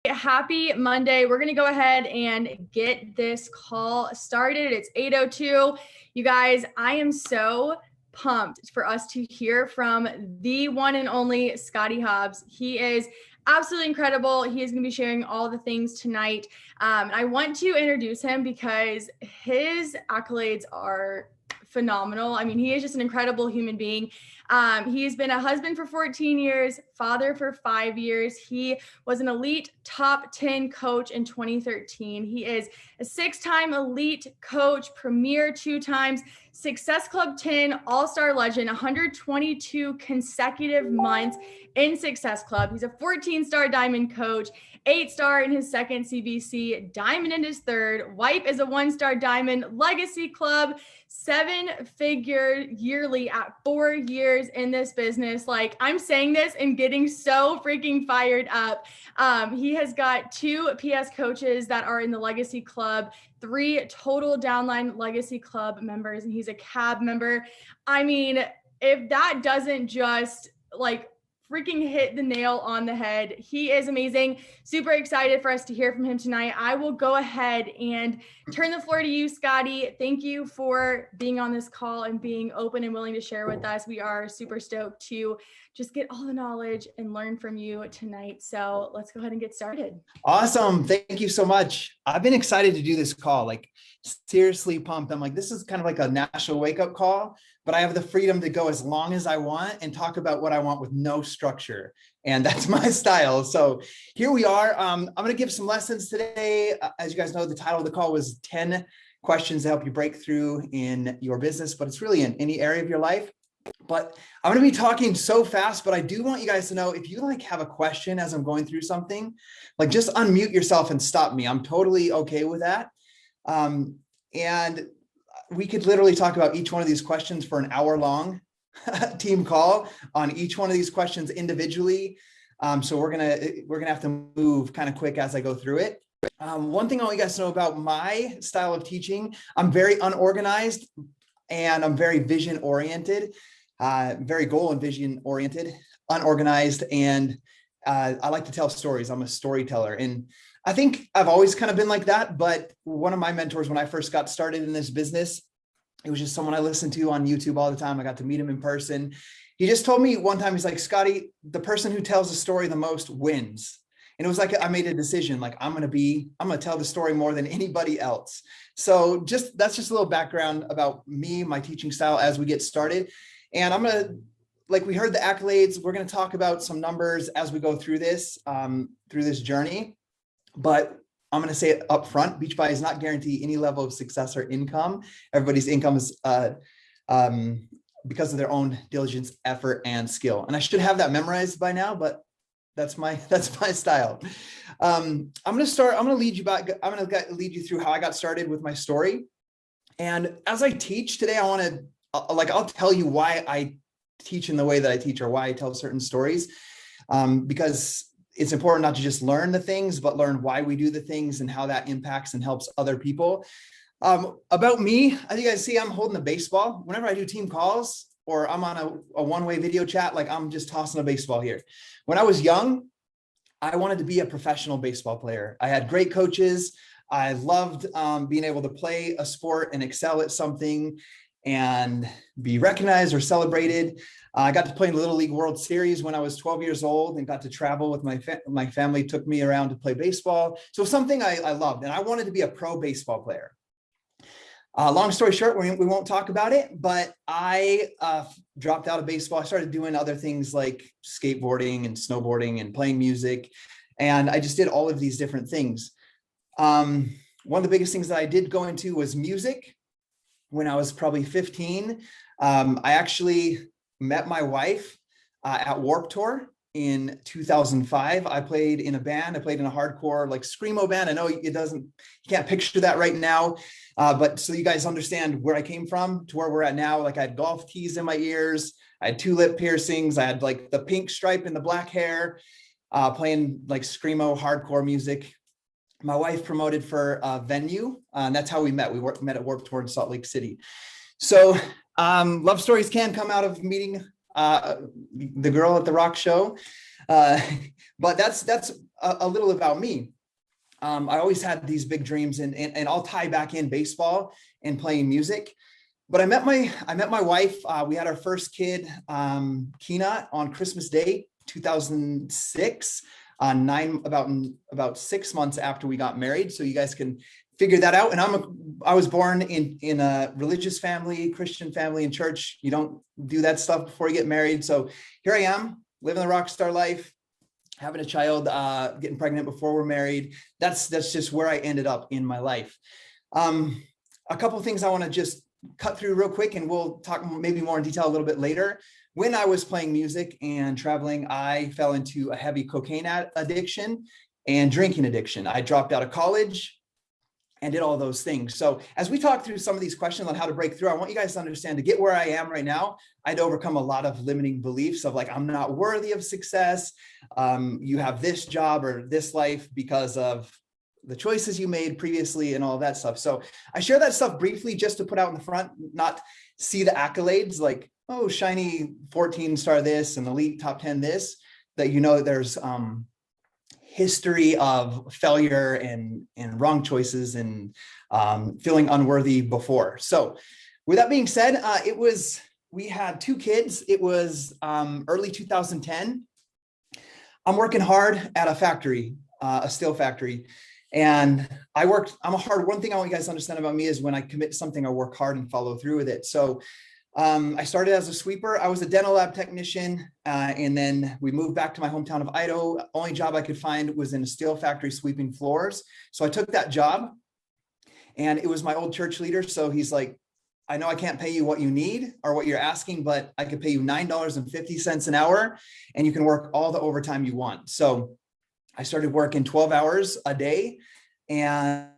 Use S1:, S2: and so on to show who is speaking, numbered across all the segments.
S1: Happy Monday. We're going to go ahead and get this call started. It's 8:02. You guys, I am so pumped for us to hear from the one and only Scottie Hobbs. He is absolutely incredible. He is going to be sharing all the things tonight. I want to introduce him because his accolades are phenomenal. I mean, he is just an incredible human being. He's been a husband for 14 years, father for 5 years. He was an elite top 10 coach in 2013. He is a 6-time elite coach, premier 2 times, Success Club 10 all-star legend, 122 consecutive months in Success Club. He's a 14-star diamond coach, 8-star in his second CBC, diamond in his third, wipe is a 1-star diamond, legacy club, 7-figure yearly at 4 years in this business. Like, I'm saying this and getting so freaking fired up. He has got 2 PS coaches that are in the legacy club, 3 total downline legacy club members, and he's a cab member. I mean, if that doesn't just like freaking hit the nail on the head. He is amazing. Super excited for us to hear from him tonight. I will go ahead and turn the floor to you, Scottie. Thank you for being on this call and being open and willing to share with us. We are super stoked to just get all the knowledge and learn from you tonight. So let's go ahead and get started.
S2: Awesome. Thank you so much. I've been excited to do this call, like seriously pumped. I'm like, this is kind of like a national wake up call, but I have the freedom to go as long as I want and talk about what I want with no structure. And that's my style. So here we are. I'm going to give some lessons today. As you guys know, the title of the call was 10 questions to help you break through in your business, but it's really in any area of your life. But I'm going to be talking so fast, but I do want you guys to know, if you like have a question as I'm going through something, like just unmute yourself and stop me. I'm totally okay with that. And we could literally talk about each one of these questions for an hour-long team call on each one of these questions individually. So we're gonna have to move kind of quick as I go through it. One thing I want you guys to know about my style of teaching: I'm very unorganized and I'm very vision-oriented, very goal and vision-oriented, unorganized, and I like to tell stories. I'm a storyteller, and I think I've always kind of been like that. But one of my mentors, when I first got started in this business, it was just someone I listened to on YouTube all the time. I got to meet him in person. He just told me one time, he's like, Scottie, the person who tells the story the most wins. And it was like, I made a decision, like, I'm going to tell the story more than anybody else. So that's just a little background about me, my teaching style as we get started. And I'm going to, like we heard the accolades, we're going to talk about some numbers as we go through this journey. But I'm going to say it up front: Beachbody is not guarantee any level of success or income. Everybody's income is because of their own diligence, effort, and skill. And I should have that memorized by now, but that's my style. I'm going to lead you back. I'm going to lead you through how I got started with my story. And as I teach today, I'll tell you why I teach in the way that I teach, or why I tell certain stories, because it's important not to just learn the things, but learn why we do the things and how that impacts and helps other people. About me, as you guys see, I'm holding a baseball. Whenever I do team calls or I'm on a one-way video chat, like I'm just tossing a baseball here. When I was young, I wanted to be a professional baseball player. I had great coaches. I loved being able to play a sport and excel at something and be recognized or celebrated. I got to play in the Little League World Series when I was 12 years old and got to travel with my family, took me around to play baseball. So something I loved, and I wanted to be a pro baseball player. Long story short, we won't talk about it, but I dropped out of baseball. I started doing other things like skateboarding and snowboarding and playing music. And I just did all of these different things. One of the biggest things that I did go into was music. When I was probably 15, I actually met my wife at Warped Tour in 2005. I played in a band. I played in a hardcore like screamo band. I know you can't picture that right now, but so you guys understand where I came from to where we're at now. Like, I had golf tees in my ears. I had 2 lip piercings. I had like the pink stripe in the black hair, playing like screamo hardcore music. My wife promoted for a venue, and that's how we met. We met at Warped Tour in Salt Lake City. So love stories can come out of meeting the girl at the rock show. Uh, but that's a little about me. I always had these big dreams, and I'll tie back in baseball and playing music. But I met my wife. We had our first kid, Kina, on Christmas Day, 2006, about 6 months after we got married. So you guys can figure that out. And I was born in a religious family, Christian family in church. You don't do that stuff before you get married. So here I am, living the rock star life, having a child, getting pregnant before we're married. That's just where I ended up in my life. A couple of things I want to just cut through real quick, and we'll talk maybe more in detail a little bit later. When I was playing music and traveling, I fell into a heavy cocaine addiction and drinking addiction. I dropped out of college and did all those things. So as we talk through some of these questions on how to break through, I want you guys to understand, to get where I am right now, I had to overcome a lot of limiting beliefs of like, I'm not worthy of success. You have this job or this life because of the choices you made previously and all of that stuff. So I share that stuff briefly just to put out in the front, not see the accolades like, oh, shiny 14 star this and elite top 10 this, that you know there's history of failure and wrong choices and feeling unworthy before. So with that being said, we had 2 kids. It was early 2010. I'm working hard at a factory, a steel factory. And one thing I want you guys to understand about me is when I commit to something, I work hard and follow through with it. So I started as a sweeper. I was a dental lab technician. And then we moved back to my hometown of Idaho. Only job I could find was in a steel factory sweeping floors. So I took that job, and it was my old church leader. So he's like, I know I can't pay you what you need or what you're asking, but I could pay you $9.50 an hour, and you can work all the overtime you want. So I started working 12 hours a day, and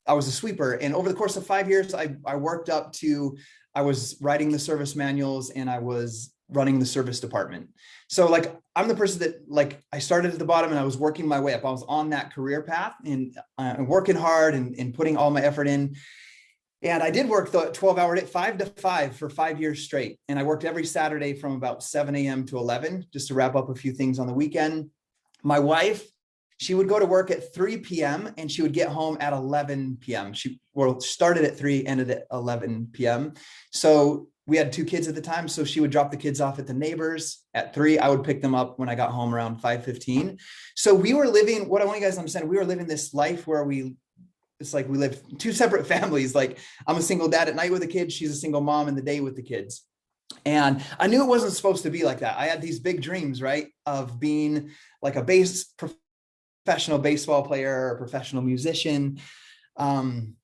S2: I was a sweeper. And over the course of 5 years, I worked up to, I was writing the service manuals and I was running the service department. So like, I'm the person that, like, I started at the bottom and I was working my way up. I was on that career path and working hard and putting all my effort in. And I did work the 12-hour day, 5 to 5 for 5 years straight. And I worked every Saturday from about 7 a.m. to 11, just to wrap up a few things on the weekend. My wife, she would go to work at 3 p.m. and she would get home at 11 p.m. She started at 3, ended at 11 p.m. So we had 2 kids at the time. So she would drop the kids off at the neighbors at 3. I would pick them up when I got home around 5:15. So we were living, what I want you guys to understand, we were living this life where it's like we live 2 separate families. Like, I'm a single dad at night with the kids. She's a single mom in the day with the kids. And I knew it wasn't supposed to be like that. I had these big dreams, right, of being like a professional baseball player or professional musician. And,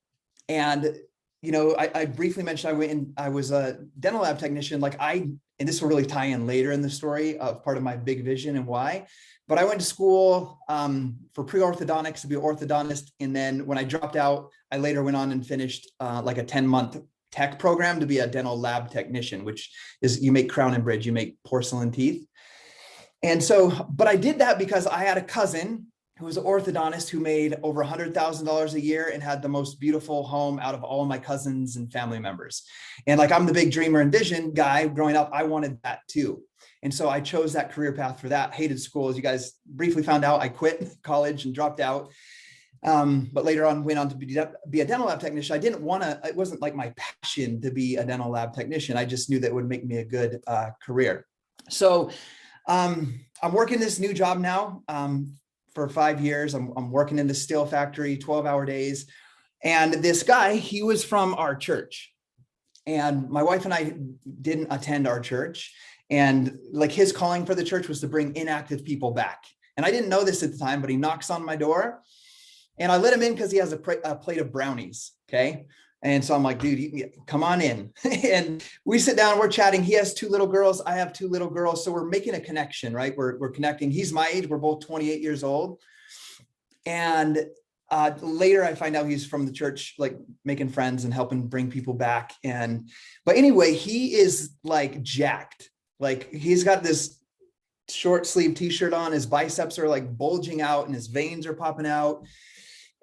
S2: you know, I briefly mentioned I was a dental lab technician. And this will really tie in later in the story of part of my big vision and why. But I went to school for pre-orthodontics to be an orthodontist. And then when I dropped out, I later went on and finished like a 10-month tech program to be a dental lab technician, which is you make crown and bridge, you make porcelain teeth. And so, but I did that because I had a cousin who was an orthodontist who made over $100,000 a year and had the most beautiful home out of all of my cousins and family members. And like, I'm the big dreamer and vision guy growing up, I wanted that too. And so I chose that career path for that. Hated school. As you guys briefly found out, I quit college and dropped out. But later on went on to be a dental lab technician. It wasn't like my passion to be a dental lab technician. I just knew that it would make me a good career. So I'm working this new job now for 5 years. I'm working in the steel factory, 12-hour days. And this guy, he was from our church. And my wife and I didn't attend our church. And like, his calling for the church was to bring inactive people back. And I didn't know this at the time, but he knocks on my door. And I let him in because he has a plate of brownies. Okay. And so I'm like, dude, come on in. And we sit down, we're chatting. He has 2 little girls. I have 2 little girls. So we're making a connection, right? We're connecting. He's my age. We're both 28 years old. And later I find out he's from the church, like making friends and helping bring people back. But anyway, he is like jacked. Like, he's got this short sleeve t-shirt on. His biceps are like bulging out and his veins are popping out.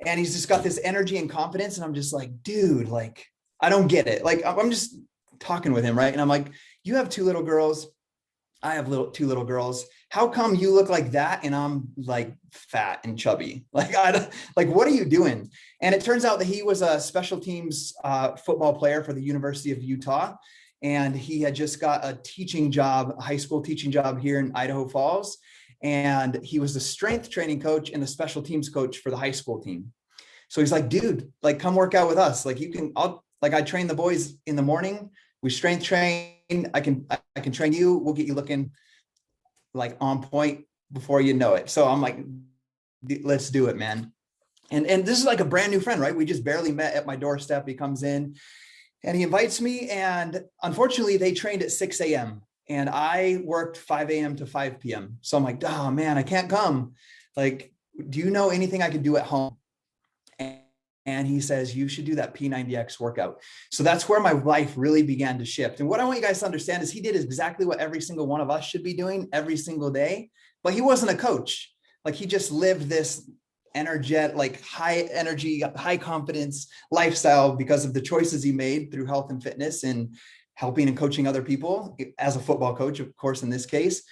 S2: And he's just got this energy and confidence. And I'm just like, dude, like, I don't get it. Like, I'm just talking with him, right? And I'm like, you have 2 little girls. I have two little girls. How come you look like that and I'm like fat and chubby? Like, like, what are you doing? And it turns out that he was a special teams football player for the University of Utah. And he had just got a teaching job, a high school teaching job here in Idaho Falls. And he was the strength training coach and the special teams coach for the high school team. So he's like, dude, like, come work out with us. Like, I train the boys in the morning. We strength train. I can train you. We'll get you looking like on point before you know it. So I'm like, let's do it, man. And this is like a brand new friend, right? We just barely met at my doorstep. He comes in and he invites me. And unfortunately, they trained at 6 a.m. and I worked 5 a.m. to 5 p.m. So I'm like, oh man, I can't come. Like, do you know anything I could do at home? And he says, you should do that P90X workout. So that's where my life really began to shift. And what I want you guys to understand is he did exactly what every single one of us should be doing every single day, but he wasn't a coach. Like, he just lived this energetic, like high energy, high confidence lifestyle because of the choices he made through health and fitness and helping and coaching other people as a football coach, of course, in this case.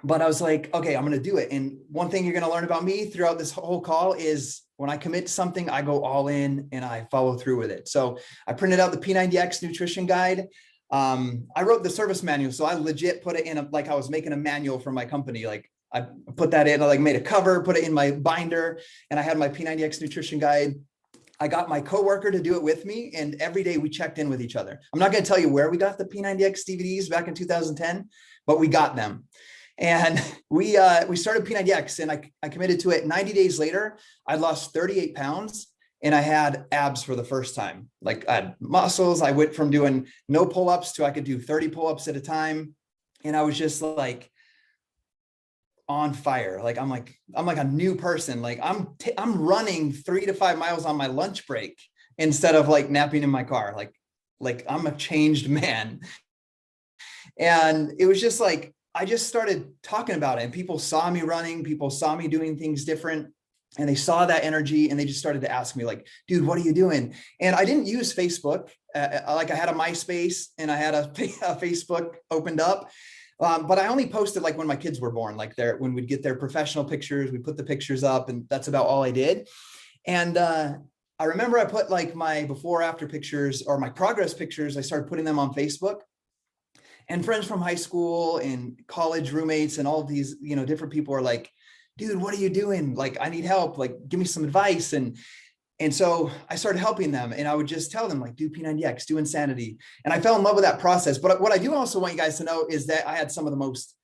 S2: But I was like, okay, I'm going to do it. And one thing you're going to learn about me throughout this whole call is when I commit to something, I go all in and I follow through with it. So I printed out the P90X nutrition guide. I wrote the service manual. So I legit put it in like I was making a manual for my company. Like, I put that in, I like made a cover, put it in my binder, and I had my P90X nutrition guide. I got my coworker to do it with me, and every day we checked in with each other. I'm not going to tell you where we got the P90X DVDs back in 2010, but we got them. And we started P90X, and I committed to it. 90 days later, I lost 38 pounds and I had abs for the first time. Like, I had muscles. I went from doing no pull-ups to I could do 30 pull-ups at a time. And I was just like on fire. Like, I'm like a new person. Like, I'm running 3 to 5 miles on my lunch break instead of like napping in my car. Like I'm a changed man. And it was just like, I just started talking about it, and people saw me running, people saw me doing things different, and they saw that energy, and they just started to ask me like, dude, what are you doing? And I didn't use Facebook. Like, I had a MySpace and I had a Facebook opened up. But I only posted like when my kids were born, like when we'd get their professional pictures, we put the pictures up, and that's about all I did. And I remember I put like my before after pictures or my progress pictures. I started putting them on Facebook. And friends from high school and college roommates and all of these, different people are like, dude, what are you doing? Like, I need help. Like, give me some advice. And so I started helping them, and I would just tell them like, do P90X, do Insanity. And I fell in love with that process. But what I do also want you guys to know is that I had some of the most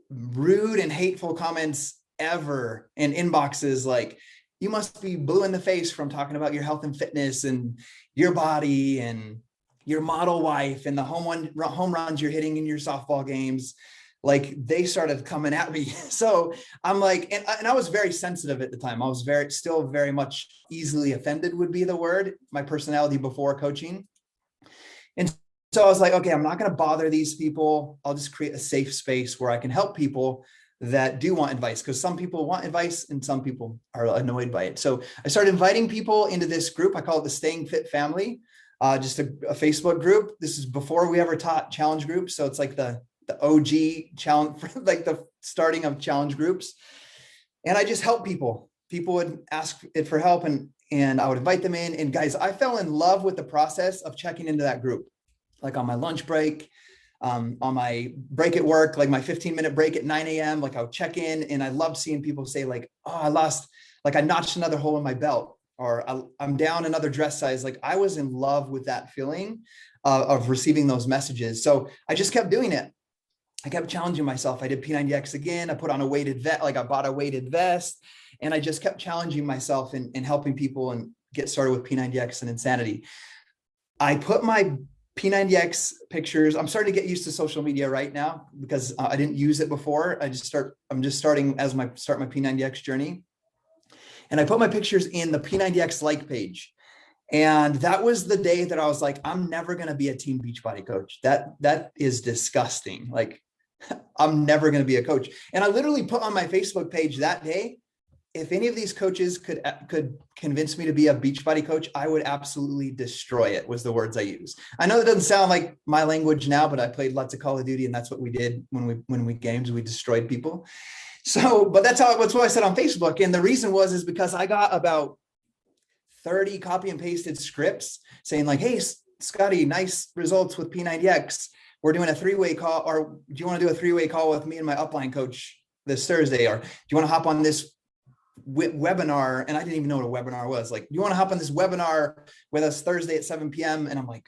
S2: rude and hateful comments ever in inboxes. Like, you must be blue in the face from talking about your health and fitness and your body and your model wife and the home runs you're hitting in your softball games. Like, they started coming at me. So I'm like, and I was very sensitive at the time. I was still very much easily offended would be the word, my personality before coaching. And so I was like, okay, I'm not going to bother these people. I'll just create a safe space where I can help people that do want advice, because some people want advice and some people are annoyed by it. So I started inviting people into this group. I call it the Staying Fit Family. Just a Facebook group. This is before we ever taught challenge groups. So it's like the OG challenge, like the starting of challenge groups. And I just help people. People would ask it for help, and I would invite them in. And guys, I fell in love with the process of checking into that group. Like, on my lunch break, on my break at work, like my 15-minute break at 9 a.m., like I would check in, and I loved seeing people say like, oh, I notched another hole in my belt, or I'm down another dress size. Like, I was in love with that feeling of receiving those messages. So I just kept doing it. I kept challenging myself. I did P90X again. I put on a weighted vest, like I bought a weighted vest, and I just kept challenging myself and helping people and get started with P90X and Insanity. I put my P90X pictures. I'm starting to get used to social media right now because I didn't use it before. I'm just starting as my P90X journey. And I put my pictures in the P90X like page. And that was the day that I was like, I'm never going to be a team Beachbody coach. That is disgusting. Like, I'm never going to be a coach. And I literally put on my Facebook page that day, if any of these coaches could convince me to be a Beachbody coach, I would absolutely destroy it, was the words I use. I know that doesn't sound like my language now, but I played lots of Call of Duty, and that's what we did when we gamed, we destroyed people. So, but that's what I said on Facebook. And the reason is because I got about 30 copy and pasted scripts saying like, hey, Scottie, nice results with P90X. We're doing a 3-way call, or do you want to do a 3-way call with me and my upline coach this Thursday? Or do you want to hop on this webinar? And I didn't even know what a webinar was. Like, you want to hop on this webinar with us Thursday at 7 p.m. And I'm like,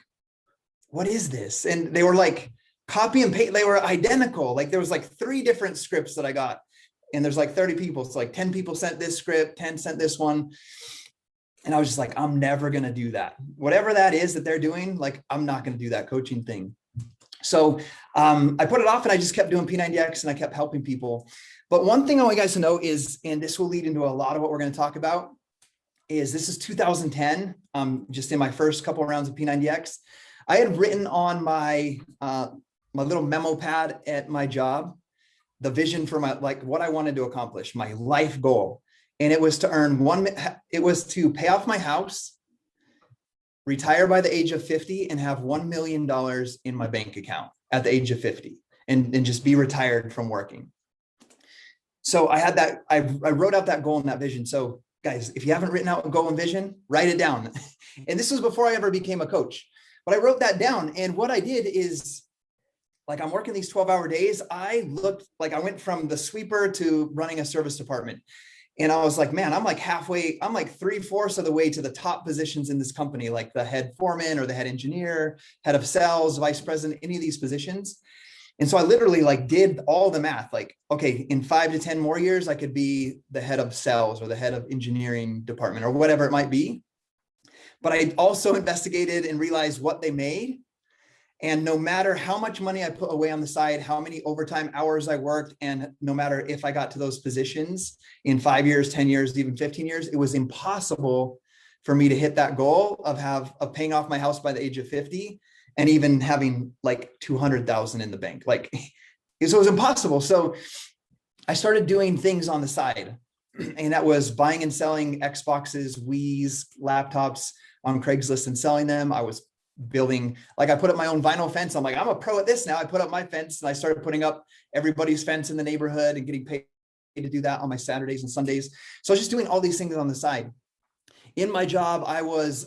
S2: what is this? And they were like copy and paste. They were identical. Like there was like 3 different scripts that I got, and there's like 30 people. So like 10 people sent this script, 10 sent this one. And I was just like, I'm never going to do that. Whatever that is that they're doing, like, I'm not going to do that coaching thing. So I put it off, and I just kept doing P90X, and I kept helping people. But one thing I want you guys to know is, and this will lead into a lot of what we're going to talk about, is this is 2010, just in my first couple of rounds of P90X. I had written on my little memo pad at my job, the vision for what I wanted to accomplish, my life goal. And it was to pay off my house, retire by the age of 50, and have $1 million in my bank account at the age of 50, and just be retired from working. So I had that, I wrote out that goal and that vision. So guys, if you haven't written out a goal and vision, write it down. And this was before I ever became a coach, but I wrote that down. And what I did is, like, I'm working these 12-hour days. I looked like I went from the sweeper to running a service department. And I was like, man, I'm like halfway, I'm like 3/4 of the way to the top positions in this company, like the head foreman or the head engineer, head of sales, vice president, any of these positions. And so I literally like did all the math, like, okay, in 5 to 10 more years, I could be the head of sales or the head of engineering department or whatever it might be. But I also investigated and realized what they made. And no matter how much money I put away on the side, how many overtime hours I worked, and no matter if I got to those positions in 5 years, 10 years, even 15 years, it was impossible for me to hit that goal of paying off my house by the age of 50 and even having like 200,000 in the bank. Like, so it was impossible. So I started doing things on the side, and that was buying and selling Xboxes, Wii's, laptops on Craigslist and selling them. I was building, like, I put up my own vinyl fence. I'm like, I'm a pro at this now. I put up my fence, and I started putting up everybody's fence in the neighborhood and getting paid to do that on my Saturdays and Sundays. So I was just doing all these things on the side. In my job, I was,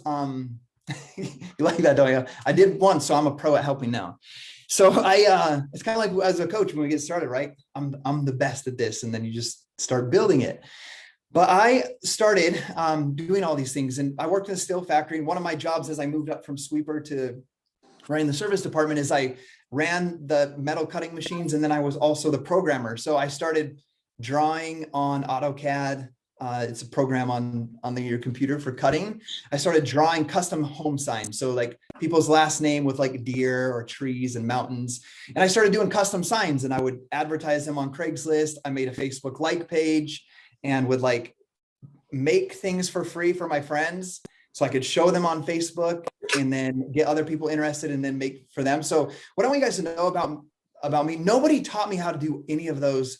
S2: you like that, don't you? I did once, so I'm a pro at helping now. So it's kind of like as a coach, when we get started, right? I'm the best at this. And then you just start building it. But I started doing all these things, and I worked in a steel factory. And one of my jobs as I moved up from sweeper to running the service department is I ran the metal cutting machines, and then I was also the programmer. So I started drawing on AutoCAD. It's a program on your computer for cutting. I started drawing custom home signs. So like people's last name with like deer or trees and mountains. And I started doing custom signs, and I would advertise them on Craigslist. I made a Facebook like page, and would like make things for free for my friends so I could show them on Facebook and then get other people interested and then make for them. So what I want you guys to know about me, nobody taught me how to do any of those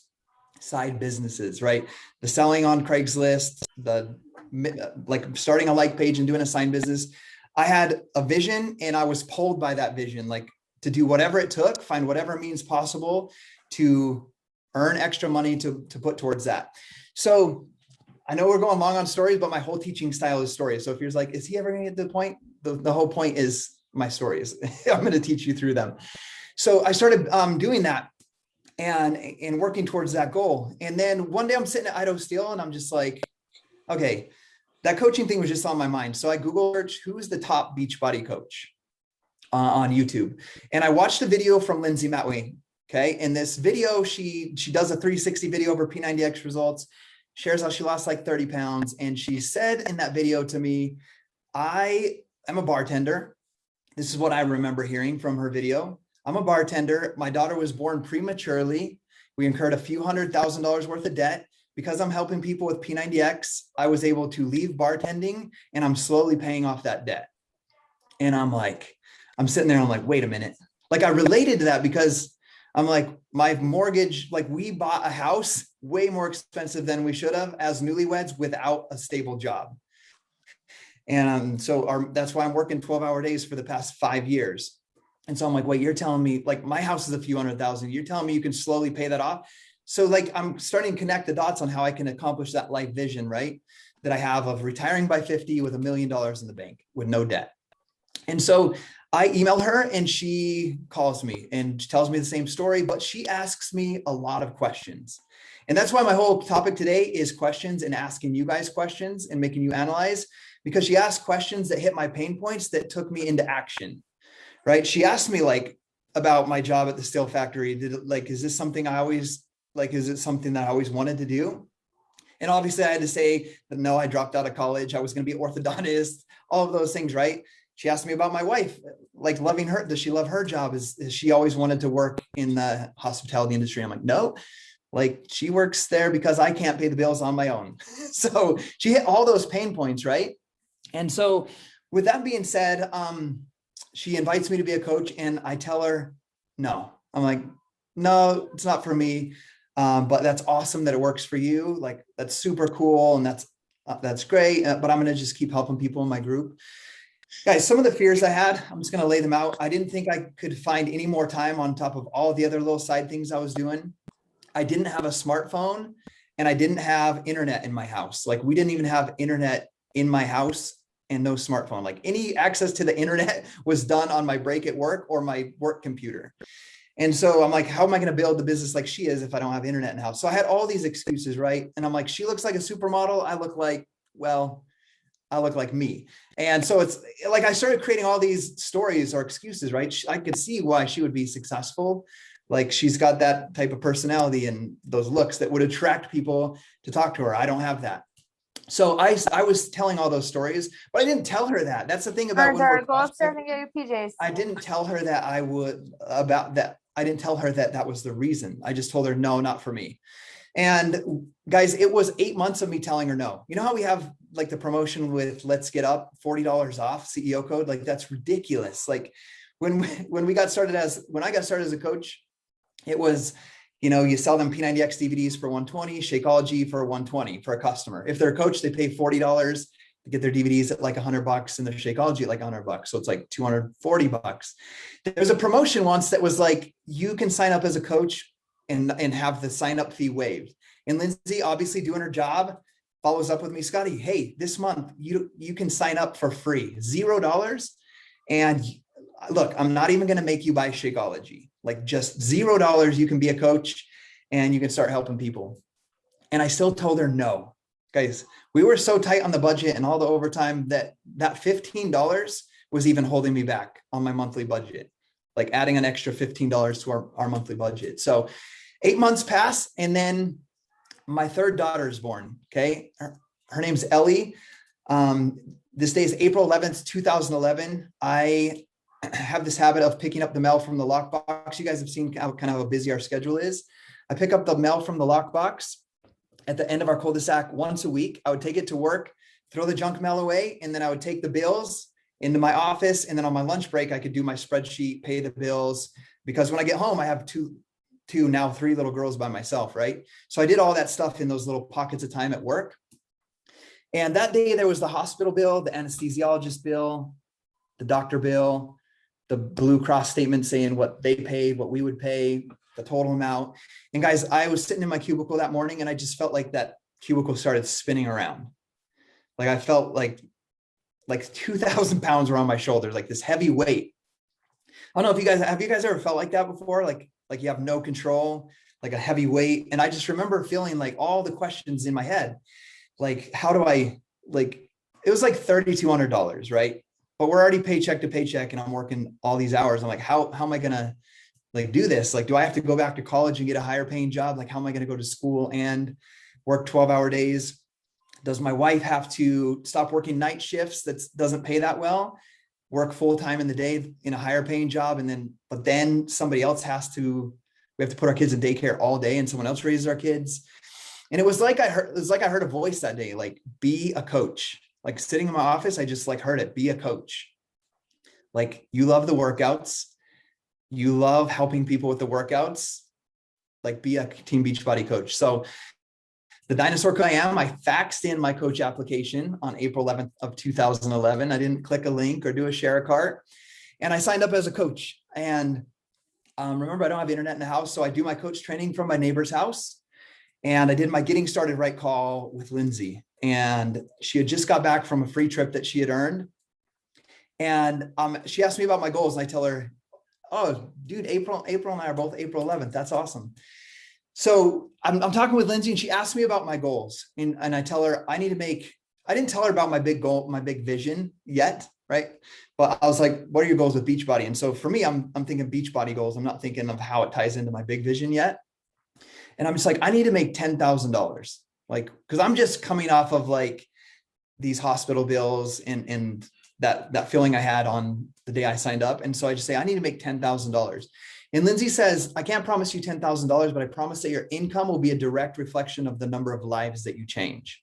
S2: side businesses, right? The selling on Craigslist, the like starting a like page and doing a sign business. I had a vision, and I was pulled by that vision, like to do whatever it took, find whatever means possible to earn extra money to put towards that. So I know we're going long on stories, but my whole teaching style is stories. So if you're like, is he ever going to get to the point? The whole point is my stories. I'm going to teach you through them. So I started doing that and working towards that goal. And then one day I'm sitting at Idaho Steel, and I'm just like, okay, that coaching thing was just on my mind. So I Google search, who's the top Beachbody coach on YouTube. And I watched a video from Lindsay Matway. Okay. In this video, she does a 360 video of her P90X results, shares how she lost like 30 pounds. And she said in that video to me, I am a bartender. This is what I remember hearing from her video. I'm a bartender. My daughter was born prematurely. We incurred a few $100,000 worth of debt. Because I'm helping people with P90X, I was able to leave bartending, and I'm slowly paying off that debt. And I'm sitting there and I'm like, wait a minute. Like, I related to that because I'm like, my mortgage, like we bought a house way more expensive than we should have as newlyweds without a stable job. And so that's why I'm working 12-hour days for the past 5 years. And so I'm like, wait, you're telling me like my house is a few $100,000. You're telling me you can slowly pay that off. So like, I'm starting to connect the dots on how I can accomplish that life vision, right? That I have of retiring by 50 with $1 million in the bank with no debt. And so I email her and she calls me and tells me the same story, but she asks me a lot of questions. And that's why my whole topic today is questions and asking you guys questions and making you analyze, because she asked questions that hit my pain points that took me into action, right? She asked me like about my job at the steel factory. Is this something I always, is it something that I always wanted to do? And obviously I had to say that no, I dropped out of college. I was going to be an orthodontist, all of those things, right? She asked me about my wife, like loving her. Does she love her job? Is she always wanted to work in the hospitality industry? I'm like, no, like she works there because I can't pay the bills on my own. So she hit all those pain points, right? And so with that being said, she invites me to be a coach and I tell her, no. I'm like, no, it's not for me. But that's awesome that it works for you. Like that's super cool. And that's great. But I'm going to just keep helping people in my group. Guys, some of the fears I had, I'm just going to lay them out. I didn't think I could find any more time on top of all the other little side things I was doing. I didn't have a smartphone and I didn't have internet in my house. Like we didn't even have internet in my house and no smartphone. Like any access to the internet was done on my break at work or my work computer. And so I'm like, how am I going to build the business like she is if I don't have internet in the house? So I had all these excuses, right? And I'm like, she looks like a supermodel. I look like me. And so it's like, I started creating all these stories or excuses, right? I could see why she would be successful. Like she's got that type of personality and those looks that would attract people to talk to her. I don't have that. So I was telling all those stories, but I didn't tell her that. That's the thing about when
S3: go upstairs and get your PJs.
S2: I didn't tell her that I didn't tell her that that was the reason. I just told her, no, not for me. And guys, it was 8 months of me telling her no. You know how we have like the promotion with Let's Get Up, $40 off CEO code? Like that's ridiculous. Like when I got started as a coach, it was, you sell them P90X DVDs for $120, Shakeology for $120 for a customer. If they're a coach, they pay $40 to get their DVDs at like $100 and their Shakeology at like $100. So it's like $240. There's a promotion once that was like, you can sign up as a coach and have the sign up fee waived. And Lindsay, obviously doing her job, follows up with me, Scottie, hey, this month you can sign up for free, $0. And look, I'm not even going to make you buy Shakeology. Like just $0, you can be a coach and you can start helping people. And I still told her no. Guys, we were so tight on the budget and all the overtime that $15 was even holding me back on my monthly budget, like adding an extra $15 to our monthly budget. So 8 months pass and then my third daughter is born. Okay. Her name's Ellie. This day is April 11th, 2011. I have this habit of picking up the mail from the lockbox. You guys have seen how busy our schedule is. I pick up the mail from the lockbox at the end of our cul-de-sac once a week. I would take it to work, throw the junk mail away, and then I would take the bills into my office. And then on my lunch break, I could do my spreadsheet, pay the bills, because when I get home, I have now three little girls by myself, right? So I did all that stuff in those little pockets of time at work. And that day there was the hospital bill, the anesthesiologist bill, the doctor bill, the Blue Cross statement saying what they paid, what we would pay, the total amount. And guys, I was sitting in my cubicle that morning and I just felt like that cubicle started spinning around. Like I felt like 2,000 pounds were on my shoulders, like this heavy weight. I don't know if have you guys ever felt like that before? Like you have no control, like a heavy weight. And I just remember feeling like all the questions in my head, like, how do I, like, it was like $3,200, right? But we're already paycheck to paycheck and I'm working all these hours. I'm like, how am I going to like do this? Like, do I have to go back to college and get a higher paying job? Like, how am I going to go to school and work 12-hour days? Does my wife have to stop working night shifts that doesn't pay that well, work full time in the day in a higher paying job? But then somebody else we have to put our kids in daycare all day and someone else raises our kids. And it was like I heard a voice that day, like, be a coach. Like sitting in my office, I just like heard it, be a coach. Like, you love the workouts. You love helping people with the workouts. Like, be a Team Beachbody coach. So the dinosaur I am, I faxed in my coach application on April 11th of 2011. I didn't click a link or do a share a cart. And I signed up as a coach. And remember, I don't have internet in the house. So I do my coach training from my neighbor's house. And I did my getting started right call with Lindsay. And she had just got back from a free trip that she had earned. And she asked me about my goals. And I tell her, oh, dude, April and I are both April 11th. That's awesome. So I'm talking with Lindsay and she asked me about my goals. And I tell her, I didn't tell her about my big goal, my big vision yet. Right. But I was like, what are your goals with Beachbody? And so for me, I'm thinking Beachbody goals. I'm not thinking of how it ties into my big vision yet. And I'm just like, I need to make $10,000. Like, cause I'm just coming off of like these hospital bills and that feeling I had on the day I signed up. And so I just say, I need to make $10,000. And Lindsay says, I can't promise you $10,000, but I promise that your income will be a direct reflection of the number of lives that you change.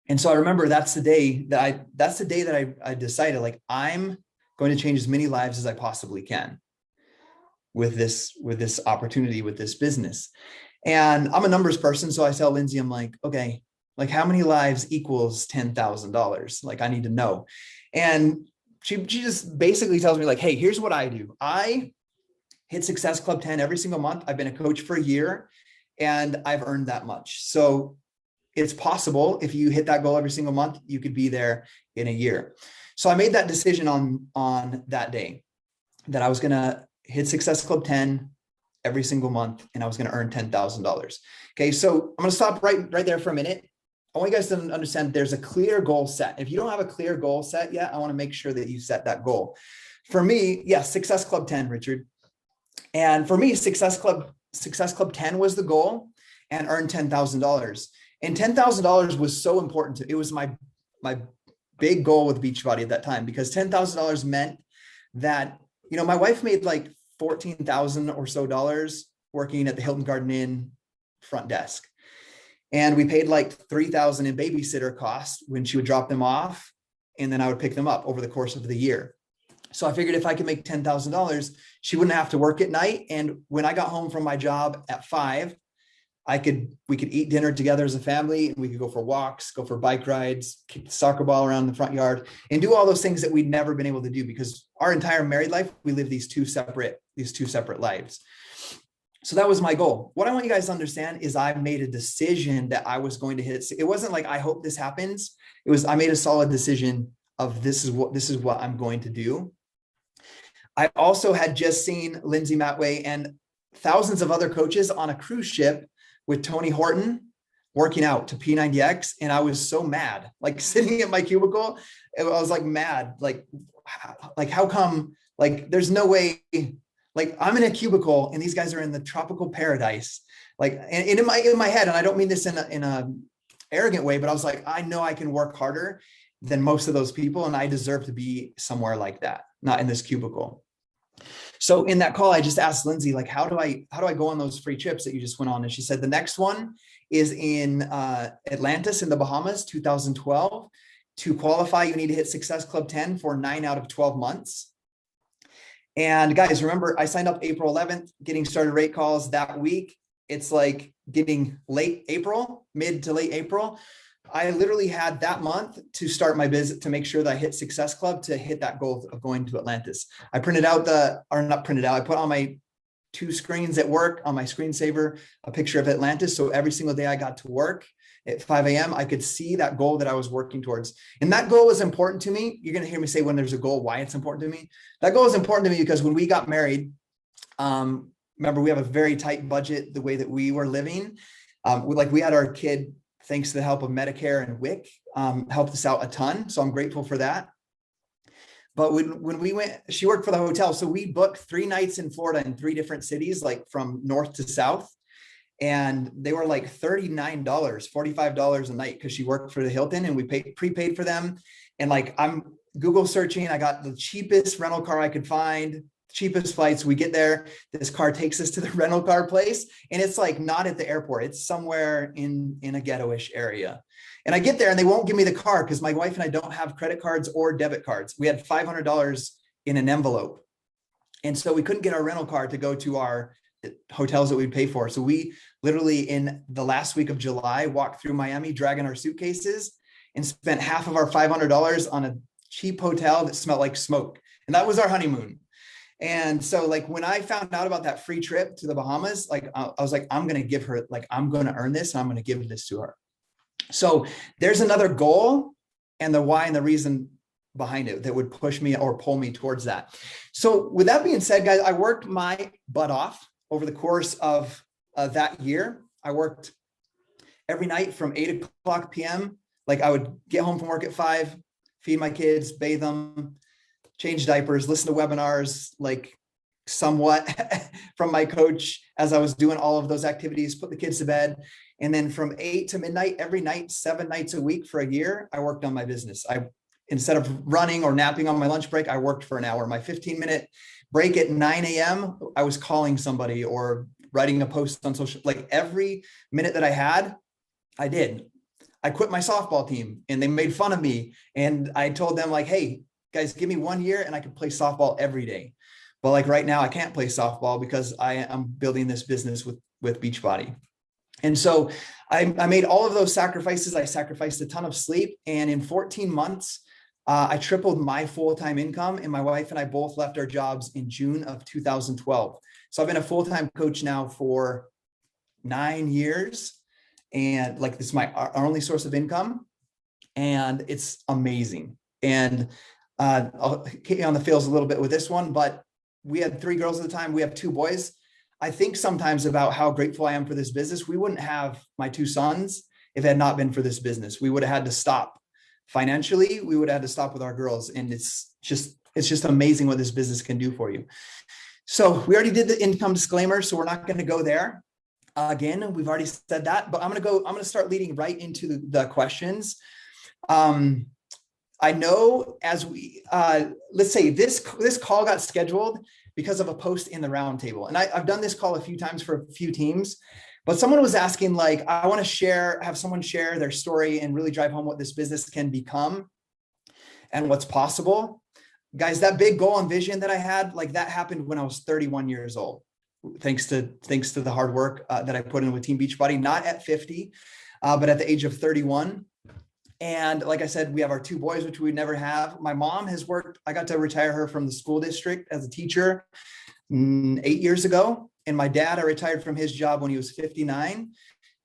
S2: And so I remember that's the day that I decided, like, I'm going to change as many lives as I possibly can with this opportunity, with this business. And I'm a numbers person. So I tell Lindsay, I'm like, okay, like how many lives equals $10,000? Like I need to know. And she just basically tells me like, hey, here's what I do. I hit Success Club 10 every single month. I've been a coach for a year and I've earned that much. So it's possible if you hit that goal every single month, you could be there in a year. So I made that decision on that day that I was going to hit Success Club 10 every single month and I was going to earn $10,000. Okay. So I'm going to stop right there for a minute. I want you guys to understand there's a clear goal set. If you don't have a clear goal set yet, I want to make sure that you set that goal. For me, yes, Success Club 10, Richard. And for me, Success Club 10 was the goal and earn $10,000. And $10,000 was so important it was my big goal with Beachbody at that time, because $10,000 meant that, you know, my wife made like $14,000 or so working at the Hilton Garden Inn front desk. And we paid like $3,000 in babysitter costs when she would drop them off. And then I would pick them up over the course of the year. So I figured if I could make $10,000, she wouldn't have to work at night. And when I got home from my job at 5, we could eat dinner together as a family, and we could go for walks, go for bike rides, kick the soccer ball around the front yard, and do all those things that we'd never been able to do because our entire married life, we lived these two separate lives. So that was my goal. What I want you guys to understand is I made a decision that I was going to hit. It wasn't like, I hope this happens. It was, I made a solid decision of this is what I'm going to do. I also had just seen Lindsay Matway and thousands of other coaches on a cruise ship with Tony Horton working out to P90X. And I was so mad, like sitting at my cubicle. I was like mad, like how come, like, there's no way, like I'm in a cubicle and these guys are in the tropical paradise. Like, and in my head, and I don't mean this in a arrogant way, but I was like, I know I can work harder than most of those people. And I deserve to be somewhere like that, not in this cubicle. So in that call, I just asked Lindsay, like, how do I go on those free trips that you just went on? And she said, the next one is in Atlantis in the Bahamas, 2012. To qualify, you need to hit Success Club 10 for 9 out of 12 months. And guys, remember, I signed up April 11th, getting started rate calls that week. It's like getting late April, mid to late April. I literally had that month to start my business to make sure that I hit Success Club to hit that goal of going to Atlantis. I printed out I put on my 2 screens at work on my screensaver, a picture of Atlantis. So every single day I got to work at 5 a.m., I could see that goal that I was working towards. And that goal was important to me. You're going to hear me say when there's a goal, why it's important to me. That goal is important to me because when we got married, remember, we have a very tight budget, the way that we were living. We had our kid, thanks to the help of Medicare and WIC, helped us out a ton. So I'm grateful for that. But when we went, she worked for the hotel. So we booked 3 nights in Florida in 3 different cities, like from north to south. And they were like $39, $45 a night because she worked for the Hilton and we prepaid for them. And like I'm Google searching, I got the cheapest rental car I could find, cheapest flights. We get there, this car takes us to the rental car place, and it's like not at the airport, it's somewhere in a ghetto-ish area. And I get there and they won't give me the car because my wife and I don't have credit cards or debit cards. We had $500 in an envelope, and so we couldn't get our rental car to go to our hotels that we'd pay for. So we literally in the last week of July walked through Miami dragging our suitcases and spent half of our $500 on a cheap hotel that smelled like smoke. And that was our honeymoon. And so like when I found out about that free trip to the Bahamas, like I was like, I'm going to give her, like, I'm going to earn this and I'm going to give this to her. So there's another goal and the why and the reason behind it that would push me or pull me towards that. So with that being said, guys, I worked my butt off over the course of that year. I worked every night from 8:00 p.m. Like I would get home from work at 5, feed my kids, bathe them, change diapers, listen to webinars, like somewhat from my coach as I was doing all of those activities, put the kids to bed. And then from 8 to midnight, every night, 7 nights a week for a year, I worked on my business. Instead of running or napping on my lunch break, I worked for an hour. My 15-minute break at 9 a.m., I was calling somebody or writing a post on social, like every minute that I had, I did. I quit my softball team and they made fun of me. And I told them like, hey, guys, give me 1 year and I could play softball every day. But like right now I can't play softball because I am building this business with Beachbody. And so I made all of those sacrifices. I sacrificed a ton of sleep. And in 14 months, I tripled my full-time income, and my wife and I both left our jobs in June of 2012. So I've been a full-time coach now for 9 years. And like, this is our only source of income. And it's amazing. And I'll hit you on the feels a little bit with this one, but we had 3 girls at the time. We have 2 boys. I think sometimes about how grateful I am for this business. We wouldn't have my 2 sons if it had not been for this business. We would have had to stop financially. We would have had to stop with our girls. And it's just amazing what this business can do for you. So we already did the income disclaimer, so we're not going to go there. Again, we've already said that, but I'm going to start leading right into the questions. I know as we, let's say this call got scheduled because of a post in the roundtable. And I've done this call a few times for a few teams, but someone was asking like, I want to have someone share their story and really drive home what this business can become and what's possible. Guys, that big goal and vision that I had, like that happened when I was 31 years old. Thanks to the hard work that I put in with Team Beachbody, not at 50, but at the age of 31. And like I said, we have our 2 boys, which we never have. My mom has worked. I got to retire her from the school district as a teacher 8 years ago. And my dad, I retired from his job when he was 59.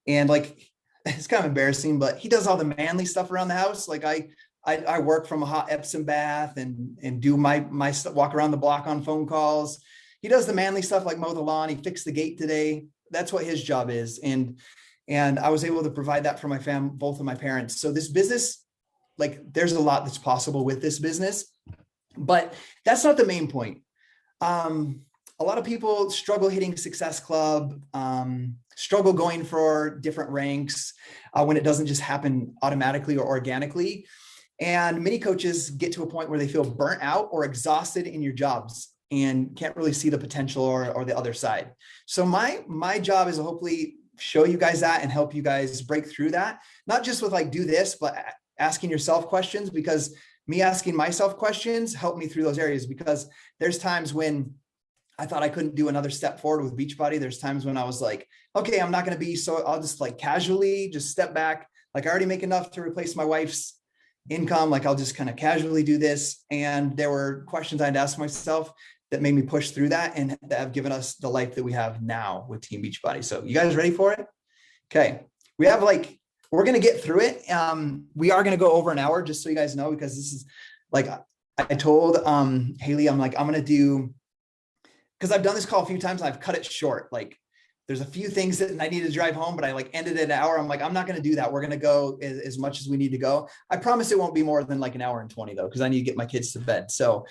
S2: And like, it's kind of embarrassing, but he does all the manly stuff around the house. Like I work from a hot Epsom bath and do my walk around the block on phone calls. He does the manly stuff like mow the lawn. He fixed the gate today. That's what his job is. And I was able to provide that for my family, both of my parents. So this business, like there's a lot that's possible with this business, but that's not the main point. A lot of people struggle hitting Success Club, struggle going for different ranks when it doesn't just happen automatically or organically. And many coaches get to a point where they feel burnt out or exhausted in your jobs and can't really see the potential or the other side. So my job is to hopefully show you guys that and help you guys break through that, not just with like, do this, but asking yourself questions, because me asking myself questions helped me through those areas. Because there's times when I thought I couldn't do another step forward with Beachbody. There's times when I was like, okay, I'm not going to be, so I'll just like casually just step back. Like I already make enough to replace my wife's income. Like I'll just kind of casually do this. And there were questions I'd ask myself that made me push through that and that have given us the life that we have now with Team Beachbody. So you guys ready for it? Okay. We have like, we're going to get through it. We are going to go over an hour, just so you guys know, because this is like, I told Haley, I'm like, I'm going to do, because I've done this call a few times and I've cut it short. Like there's a few things that I need to drive home, but I like ended at an hour. I'm like, I'm not going to do that. We're going to go as much as we need to go. I promise it won't be more than like an hour and 20 though, because I need to get my kids to bed. So,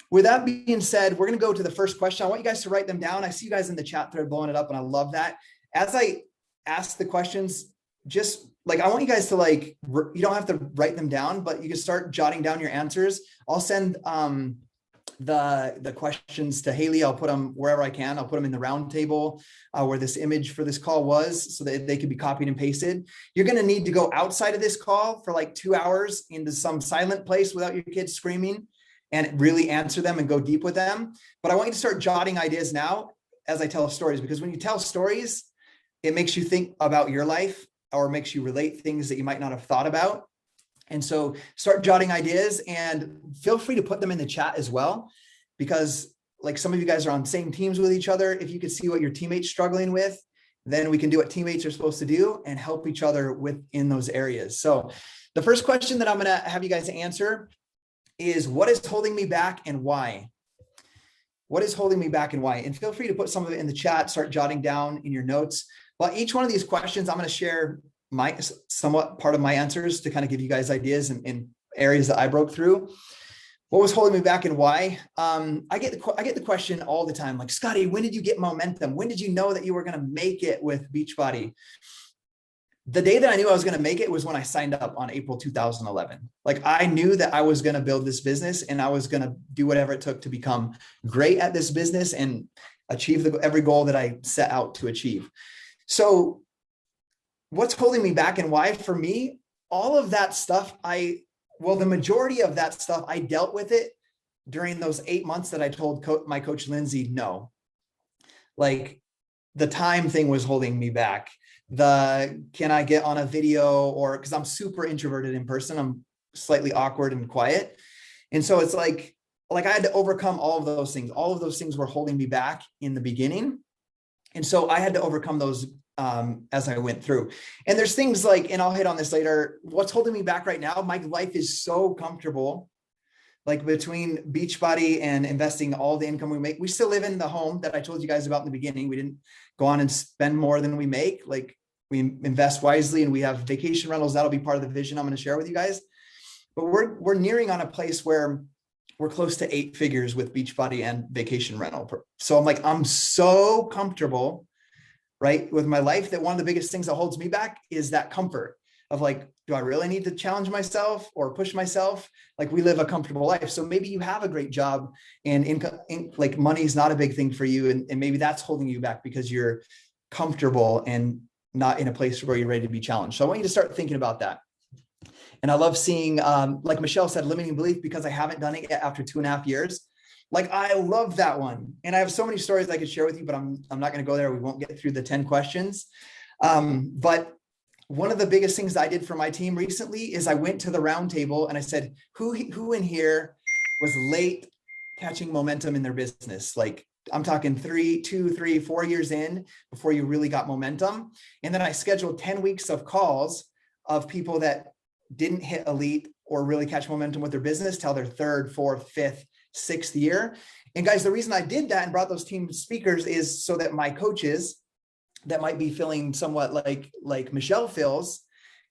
S2: with that being said, we're going to go to the first question. I want you guys to write them down. I see you guys in the chat thread blowing it up, and I love that. As I ask the questions, just like, I want you guys to like, you don't have to write them down, but you can start jotting down your answers. I'll send the questions to Haley. I'll put them wherever I can. I'll put them in the round table where this image for this call was, so that they could be copied and pasted. You're going to need to go outside of this call for like 2 hours into some silent place without your kids screaming and really answer them and go deep with them. But I want you to start jotting ideas now. as I tell stories, because when you tell stories, it makes you think about your life or makes you relate things that you might not have thought about. And so start jotting ideas and feel free to put them in the chat as well, because like some of you guys are on the same teams with each other. If you could see what your teammate's struggling with, then we can do what teammates are supposed to do and help each other within those areas. So the first question that I'm going to have you guys answer is, what is holding me back and why? What is holding me back and why? And feel free to put some of it in the chat, start jotting down in your notes. But each one of these questions, I'm going to share my somewhat part of my answers to kind of give you guys ideas in areas that I broke through. What was holding me back and why? I get the question all the time, like, Scottie, when did you get momentum? When did you know that you were going to make it with Beachbody? The day that I knew I was going to make it was when I signed up on April 2011. Like, I knew that I was going to build this business and I was going to do whatever it took to become great at this business and achieve every goal that I set out to achieve. So what's holding me back and why? For me, all of that stuff, the majority of that stuff, I dealt with it during those 8 months that I told my coach, Lindsay, no. Like, the time thing was holding me back. Can I get on a video, or because I'm super introverted in person, I'm slightly awkward and quiet. And so it's like I had to overcome all of those things. All of those things were holding me back in the beginning. And so I had to overcome those as I went through. And there's things like, and I'll hit on this later, what's holding me back right now, my life is so comfortable. Like, between Beachbody and investing all the income we make, we still live in the home that I told you guys about in the beginning. We didn't go on and spend more than we make. Like, we invest wisely, and we have vacation rentals. That'll be part of the vision I'm going to share with you guys. But we're nearing on a place where we're close to 8 figures with Beachbody and vacation rental. So I'm so comfortable, right, with my life, that one of the biggest things that holds me back is that comfort of like, do I really need to challenge myself or push myself? Like, we live a comfortable life. So maybe you have a great job and income, like money is not a big thing for you. And maybe that's holding you back because you're comfortable and not in a place where you're ready to be challenged. So I want you to start thinking about that. And I love seeing, like Michelle said, limiting belief, because I haven't done it yet after 2.5 years. Like, I love that one. And I have so many stories I could share with you, but I'm not going to go there. We won't get through the 10 questions. But one of the biggest things I did for my team recently is I went to the round table and I said, who in here was late catching momentum in their business? Like, I'm talking 2, 3, 4 years in before you really got momentum. And then I scheduled 10 weeks of calls of people that didn't hit elite or really catch momentum with their business till their 3rd, 4th, 5th, 6th year. And guys, the reason I did that and brought those team speakers is so that my coaches that might be feeling somewhat like Michelle feels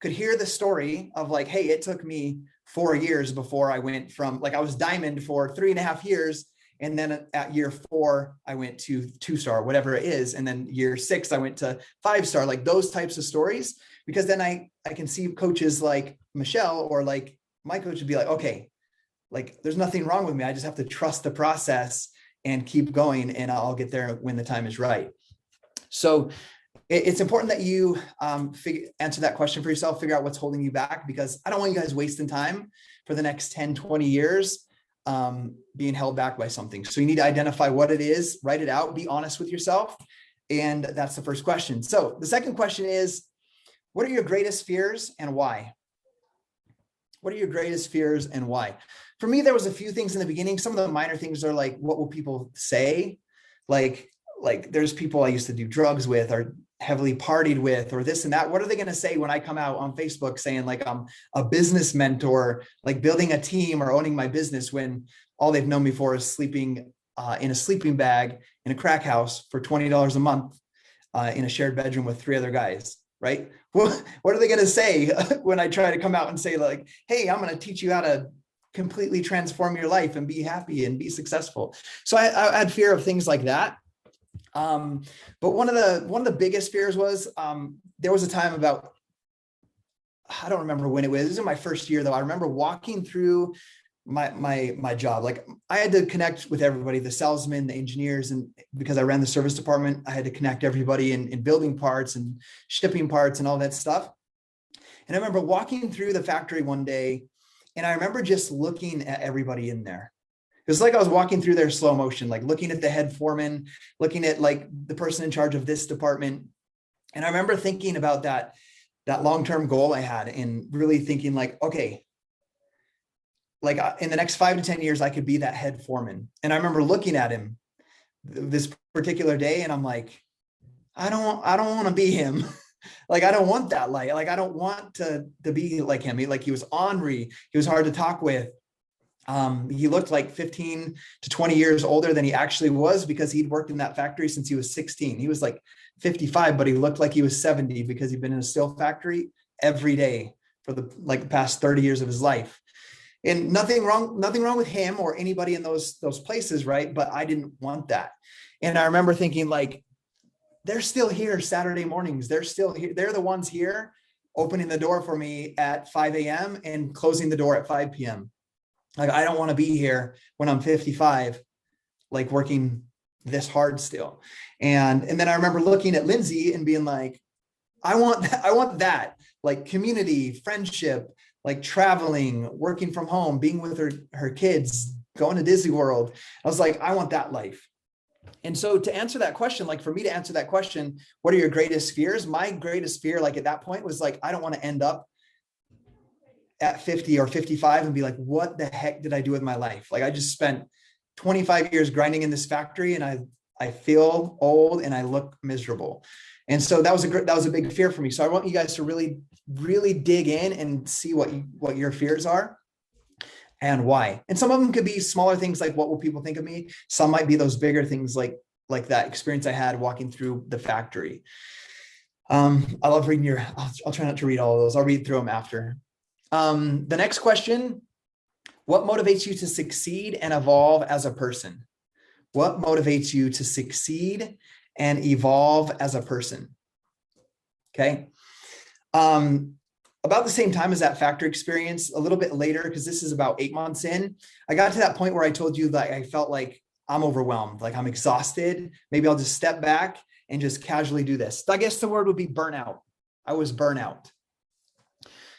S2: could hear the story of like, hey, it took me 4 years before I went from, like, I was diamond for 3.5 years. And then at year 4, I went to 2-star, whatever it is. And then year 6, I went to 5-star, like those types of stories, because then I can see coaches like Michelle or like my coach would be like, okay, like, there's nothing wrong with me. I just have to trust the process and keep going, and I'll get there when the time is right. So it's important that you answer that question for yourself, figure out what's holding you back, because I don't want you guys wasting time for the next 10, 20 years being held back by something. So you need to identify what it is, write it out, be honest with yourself. And that's the first question. So the second question is, what are your greatest fears and why? What are your greatest fears and why? For me, there was a few things in the beginning. Some of the minor things are like, what will people say? Like there's people I used to do drugs with or heavily partied with or this and that. What are they going to say when I come out on Facebook saying like I'm a business mentor, like building a team or owning my business, when all they've known me for is sleeping in a sleeping bag in a crack house for $20 a month in a shared bedroom with 3 other guys, right? Well, what are they going to say when I try to come out and say like, hey, I'm going to teach you how to completely transform your life and be happy and be successful? So I had fear of things like that. But one of the biggest fears was, there was a time about, I don't remember when it was. It was in my first year though. I remember walking through my job. Like I had to connect with everybody, the salesmen, the engineers, and because I ran the service department, I had to connect everybody in building parts and shipping parts and all that stuff. And I remember walking through the factory one day, and I remember just looking at everybody in there. was like I was walking through there slow motion, like looking at the head foreman, looking at like the person in charge of this department. And I remember thinking about that long-term goal I had, and really thinking like, okay, like in the next 5 to 10 years, I could be that head foreman. And I remember looking at him this particular day, and I'm like, I don't want to be him. Like, I don't want that light. Like, I don't want to be like him. He was ornery. He was hard to talk with. He looked like 15 to 20 years older than he actually was, because he'd worked in that factory since he was 16. He was like 55, but he looked like he was 70 because he'd been in a steel factory every day for the past 30 years of his life. And nothing wrong with him or anybody in those places, right? But I didn't want that. And I remember thinking, like, they're still here Saturday mornings. They're still here. They're the ones here opening the door for me at 5 a.m. and closing the door at 5 p.m. Like, I don't want to be here when I'm 55, like working this hard still. And then I remember looking at Lindsay and being like, I want that, like community, friendship, like traveling, working from home, being with her kids, going to Disney World. I was like, I want that life. And so to answer that question, like for me to answer that question, what are your greatest fears? My greatest fear, like at that point, was like, I don't want to end up at 50 or 55 and be like, what the heck did I do with my life? Like, I just spent 25 years grinding in this factory, and I feel old and I look miserable. And so that was a big fear for me. So I want you guys to really, really dig in and see what your fears are and why. And some of them could be smaller things like, what will people think of me? Some might be those bigger things like that experience I had walking through the factory. I love reading I'll try not to read all of those. I'll read through them after. The next question: what motivates you to succeed and evolve as a person? What motivates you to succeed and evolve as a person? Okay. About the same time as that factory experience, a little bit later, because this is about 8 months in, I got to that point where I told you that I felt like I'm overwhelmed, like I'm exhausted. Maybe I'll just step back and just casually do this. I guess the word would be burnout. I was burnout.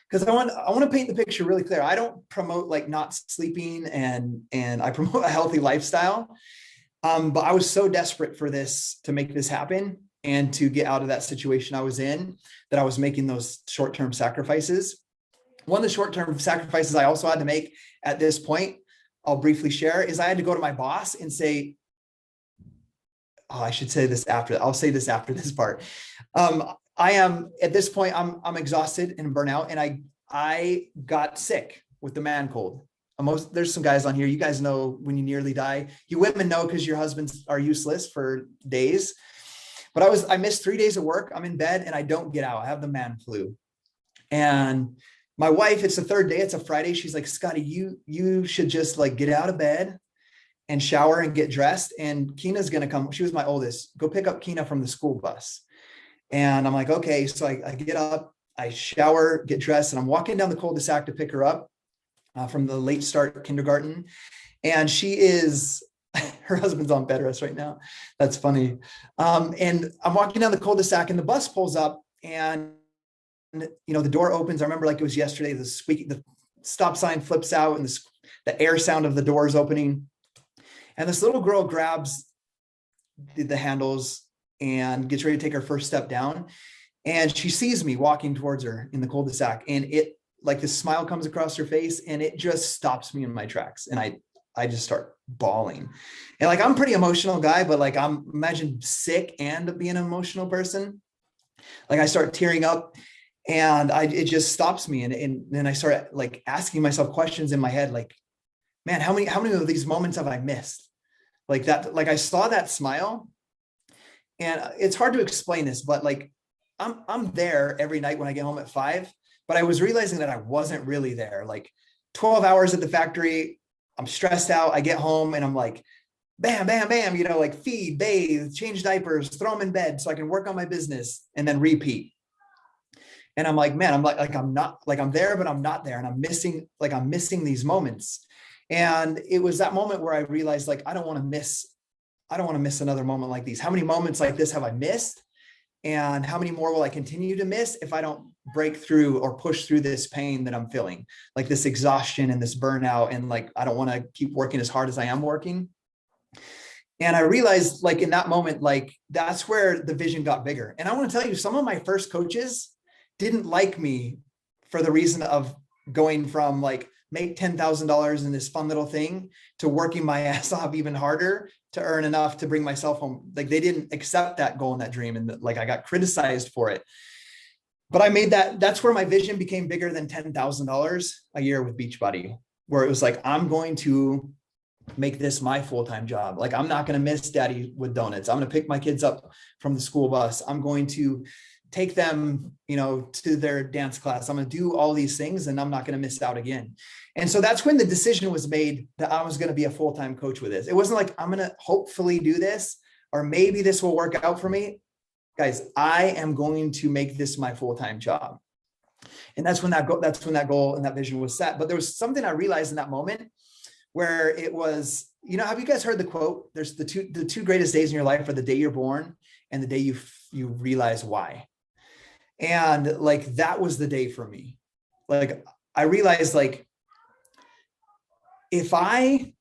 S2: Because I want to paint the picture really clear. I don't promote like not sleeping, and I promote a healthy lifestyle. But I was so desperate for this, to make this happen and to get out of that situation I was in, that I was making those short-term sacrifices. One of the short-term sacrifices I also had to make at this point, I'll briefly share, is I had to go to my boss and say, I should say this after, I'll say this after this part. I am at this point, I'm exhausted and burnout, and I got sick with the man cold. There's some guys on here, you guys know when you nearly die. You women know because your husbands are useless for days. But I missed 3 days of work. I'm in bed and I don't get out. I have the man flu. And my wife, it's the third day, it's a Friday. She's like, Scottie, you should just like get out of bed and shower and get dressed. And Keena's going to come. She was my oldest. Go pick up Keena from the school bus. And I'm like, okay. So I get up, I shower, get dressed, and I'm walking down the cul-de-sac to pick her up from the late start kindergarten. And her husband's on bed rest right now. That's funny. And I'm walking down the cul-de-sac and the bus pulls up, and, the door opens. I remember like it was yesterday, the stop sign flips out, and the air sound of the doors opening. And this little girl grabs the handles and gets ready to take her first step down. And she sees me walking towards her in the cul-de-sac, and it, like, this smile comes across her face, and it just stops me in my tracks. And I just start bawling. And like, I'm a pretty emotional guy, but like, imagine sick and being an emotional person. Like, I start tearing up, and it just stops me. And then I start like asking myself questions in my head, like, man, how many of these moments have I missed? Like that, like I saw that smile, and it's hard to explain this, but like, I'm there every night when I get home at 5, but I was realizing that I wasn't really there. Like 12 hours at the factory, I'm stressed out. I get home and I'm like, bam, bam, bam, like feed, bathe, change diapers, throw them in bed so I can work on my business, and then repeat. And I'm like, man, I'm not like, I'm there, but I'm not there. And I'm missing these moments. And it was that moment where I realized, like, I don't want to miss another moment like these. How many moments like this have I missed? And how many more will I continue to miss if I don't break through or push through this pain that I'm feeling, like this exhaustion and this burnout. And like, I don't want to keep working as hard as I am working. And I realized like in that moment, like that's where the vision got bigger. And I want to tell you, some of my first coaches didn't like me for the reason of going from like make $10,000 in this fun little thing to working my ass off even harder to earn enough to bring myself home. Like they didn't accept that goal and that dream. And like I got criticized for it. But I made that's where my vision became bigger than $10,000 a year with Beachbody, where it was like, I'm going to make this my full-time job. Like, I'm not going to miss daddy with donuts. I'm going to pick my kids up from the school bus. I'm going to take them, to their dance class. I'm going to do all these things and I'm not going to miss out again. And so that's when the decision was made that I was going to be a full-time coach with this. It wasn't like, I'm going to hopefully do this, or maybe this will work out for me. Guys, I am going to make this my full-time job. And that's when that goal and that vision was set. But there was something I realized in that moment where it was, have you guys heard the quote? There's the two greatest days in your life are the day you're born and the day you realize why. And like, that was the day for me. Like, I realized like, if I,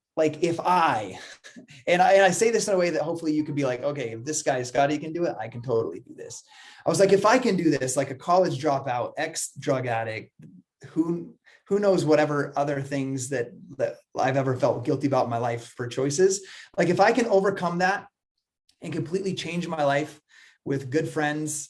S2: and I say this in a way that hopefully you could be like, okay, if this guy, Scottie, can do it, I can totally do this. I was like, if I can do this, like a college dropout, ex-drug addict, who knows whatever other things that I've ever felt guilty about in my life for choices. Like if I can overcome that and completely change my life with good friends,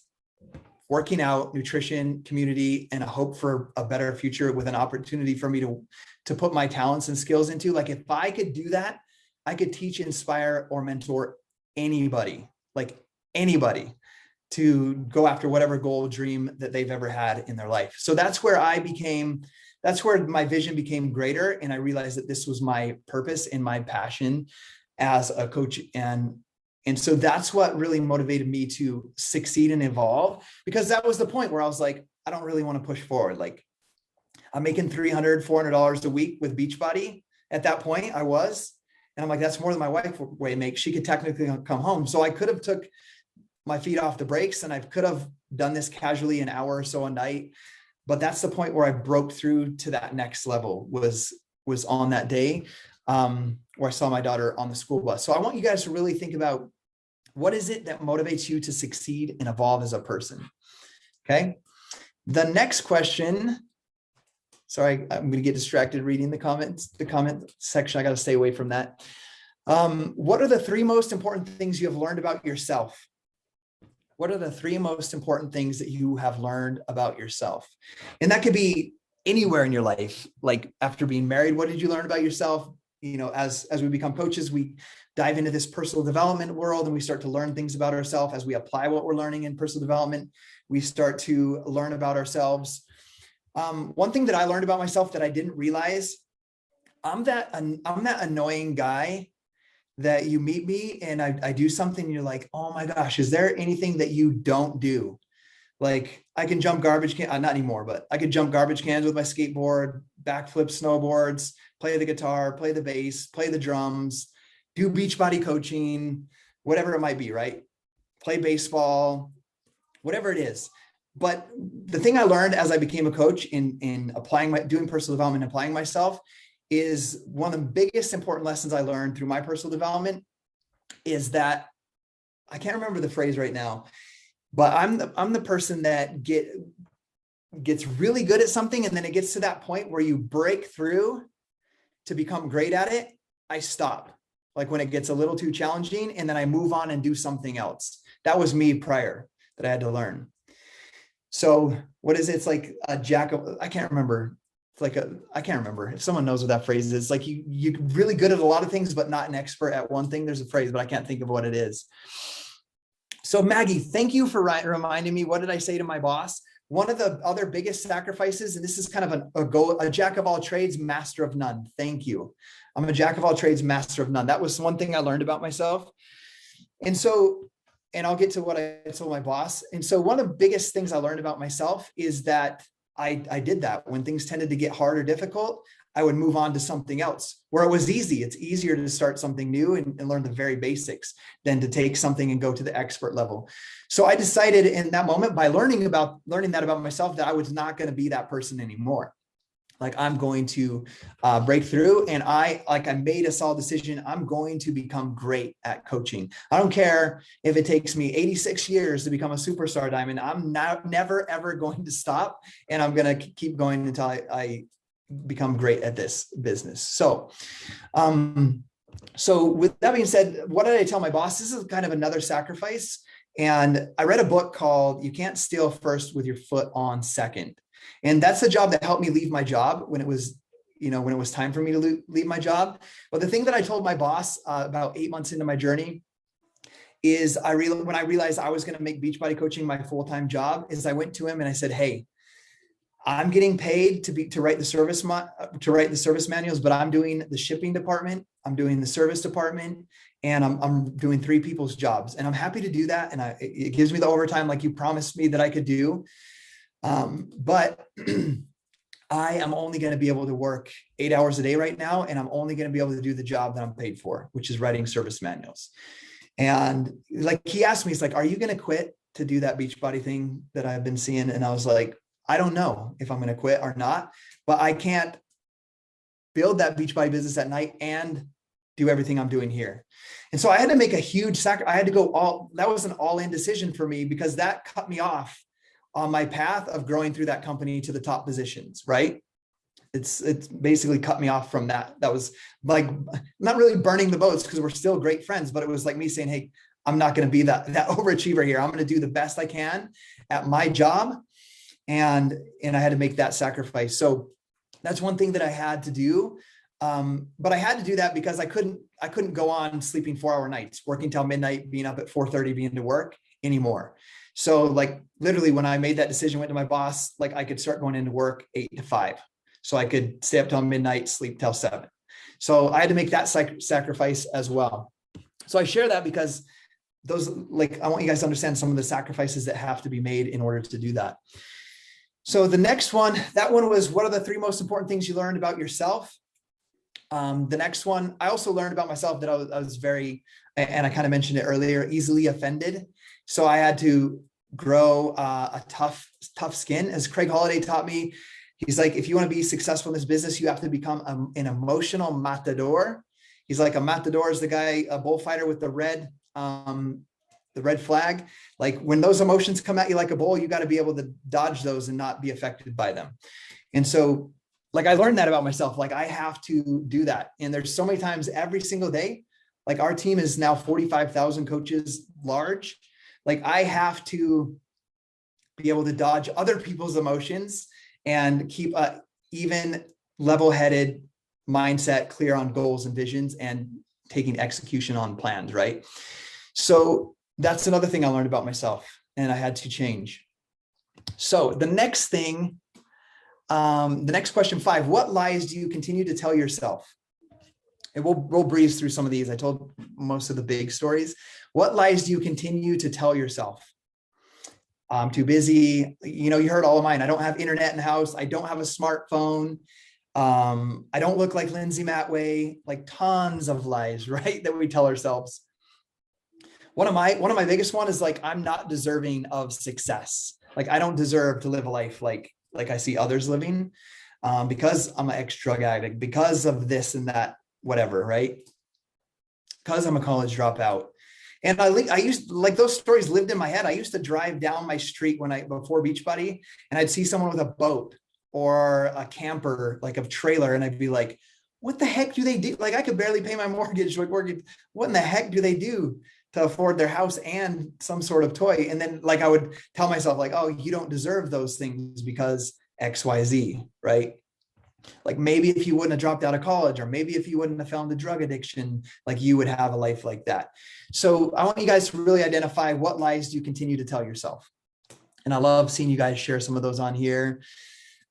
S2: working out, nutrition, community, and a hope for a better future with an opportunity for me to put my talents and skills into, like if I could do that, I could teach, inspire, or mentor anybody, like anybody, to go after whatever goal, dream that they've ever had in their life. So that's where my vision became greater. And I realized that this was my purpose and my passion as a coach. And so that's what really motivated me to succeed and evolve, because that was the point where I was like, I don't really want to push forward. Like I'm making $300, $400 a week with Beachbody. At that point I was, and I'm like, that's more than my wife would make. She could technically come home. So I could have took my feet off the brakes and I could have done this casually an hour or so a night. But that's the point where I broke through to that next level was on that day where I saw my daughter on the school bus. So I want you guys to really think about, what is it that motivates you to succeed and evolve as a person? Okay. The next question, sorry, I'm going to get distracted reading the comment section. I got to stay away from that. What are the three most important things you have learned about yourself? What are the three most important things that you have learned about yourself? And that could be anywhere in your life. Like after being married, what did you learn about yourself? As we become coaches, we dive into this personal development world and we start to learn things about ourselves. As we apply what we're learning in personal development, we start to learn about ourselves. One thing that I learned about myself that I didn't realize, I'm that annoying guy that you meet me and I do something and you're like, oh my gosh, is there anything that you don't do? Like I can jump garbage can, not anymore, but I could jump garbage cans with my skateboard, backflip snowboards, play the guitar, play the bass, play the drums, do Beachbody coaching, whatever it might be, right? Play baseball, whatever it is. But the thing I learned as I became a coach in doing personal development and applying myself is one of the biggest important lessons I learned through my personal development is that I can't remember the phrase right now, but I'm the person that gets really good at something. And then it gets to that point where you break through to become great at it. I stop. Like when it gets a little too challenging and then I move on and do something else. That was me prior that I had to learn. So what is it? It's like a jack of, I can't remember. I can't remember. If someone knows what that phrase is, it's like you're really good at a lot of things, but not an expert at one thing. There's a phrase, but I can't think of what it is. So Maggie, thank you for reminding me. What did I say to my boss? One of the other biggest sacrifices, and this is kind of a jack of all trades, master of none. Thank you. I'm a jack of all trades, master of none. That was one thing I learned about myself. And I'll get to what I told my boss. And so one of the biggest things I learned about myself is that I did that. When things tended to get hard or difficult, I would move on to something else where it was easy. It's easier to start something new and learn the very basics than to take something and go to the expert level. So I decided in that moment, by learning that about myself, that I was not going to be that person anymore. Like, I'm going to break through, and I made a solid decision. I'm going to become great at coaching. I don't care if it takes me 86 years to become a superstar diamond. I'm never, ever going to stop. And I'm going to keep going until I become great at this business. So with that being said, what did I tell my boss? This is kind of another sacrifice. And I read a book called You Can't Steal First with Your Foot on Second. And that's the job that helped me leave my job when it was time for me to leave my job. But the thing that I told my boss about 8 months into my journey is when I realized I was going to make Beachbody coaching my full-time job, is I went to him and I said, hey, I'm getting paid to write the service manuals, but I'm doing the shipping department, I'm doing the service department, and I'm doing 3 people's jobs, and I'm happy to do that. And it gives me the overtime like you promised me that I could do. But I am only going to be able to work 8 hours a day right now. And I'm only going to be able to do the job that I'm paid for, which is writing service manuals. And like, he asked me, he's like, are you going to quit to do that Beachbody thing that I've been seeing? And I was like, I don't know if I'm going to quit or not, but I can't build that Beachbody business at night and do everything I'm doing here. And so I had to make a huge sacrifice. I had to go that was an all-in decision for me, because that cut me off on my path of growing through that company to the top positions, right? It's basically cut me off from that. That was like, not really burning the boats, because we're still great friends, but it was like me saying, hey, I'm not going to be that overachiever here. I'm going to do the best I can at my job. And I had to make that sacrifice. So that's one thing that I had to do. But I had to do that because I couldn't go on sleeping 4-hour nights, working till midnight, being up at 4:30, being to work anymore. So like, literally when I made that decision, went to my boss, like, I could start going into work 8 to 5. So I could stay up till midnight, sleep till 7. So I had to make that sacrifice as well. So I share that because I want you guys to understand some of the sacrifices that have to be made in order to do that. So the next one, that one was, what are the 3 most important things you learned about yourself? The next one, I also learned about myself that I was very, and I kind of mentioned it earlier, easily offended. So I had to grow a tough skin. As Craig Holiday taught me, he's like, if you want to be successful in this business, you have to become an emotional matador. He's like, a matador is the guy, a bullfighter with the red flag. Like, when those emotions come at you like a bull, you got to be able to dodge those and not be affected by them. And so, like, I learned that about myself. Like, I have to do that. And there's so many times every single day, like, our team is now 45,000 coaches large. Like, I have to be able to dodge other people's emotions and keep a even level-headed mindset, clear on goals and visions, and taking execution on plans, right? So that's another thing I learned about myself, and I had to change. So the next thing, the next question 5, what lies do you continue to tell yourself? And we'll breeze through some of these. I told most of the big stories. What lies do you continue to tell yourself? I'm too busy. You heard all of mine. I don't have internet in the house. I don't have a smartphone. I don't look like Lindsay Matway. Like, tons of lies, right, that we tell ourselves. One of my biggest one is like, I'm not deserving of success. Like, I don't deserve to live a life like I see others living, because I'm an ex-drug addict, because of this and that, whatever, right? Because I'm a college dropout. And I used, like, those stories lived in my head. I used to drive down my street before Beachbody, and I'd see someone with a boat or a camper, like a trailer, and I'd be like, what the heck do they do? Like, I could barely pay my mortgage. Like, what in the heck do they do to afford their house and some sort of toy? And then, like, I would tell myself, like, oh, you don't deserve those things because XYZ, right? Like, maybe if you wouldn't have dropped out of college, or maybe if you wouldn't have found a drug addiction, like, you would have a life like that. So I want you guys to really identify, what lies do you continue to tell yourself? And I love seeing you guys share some of those on here.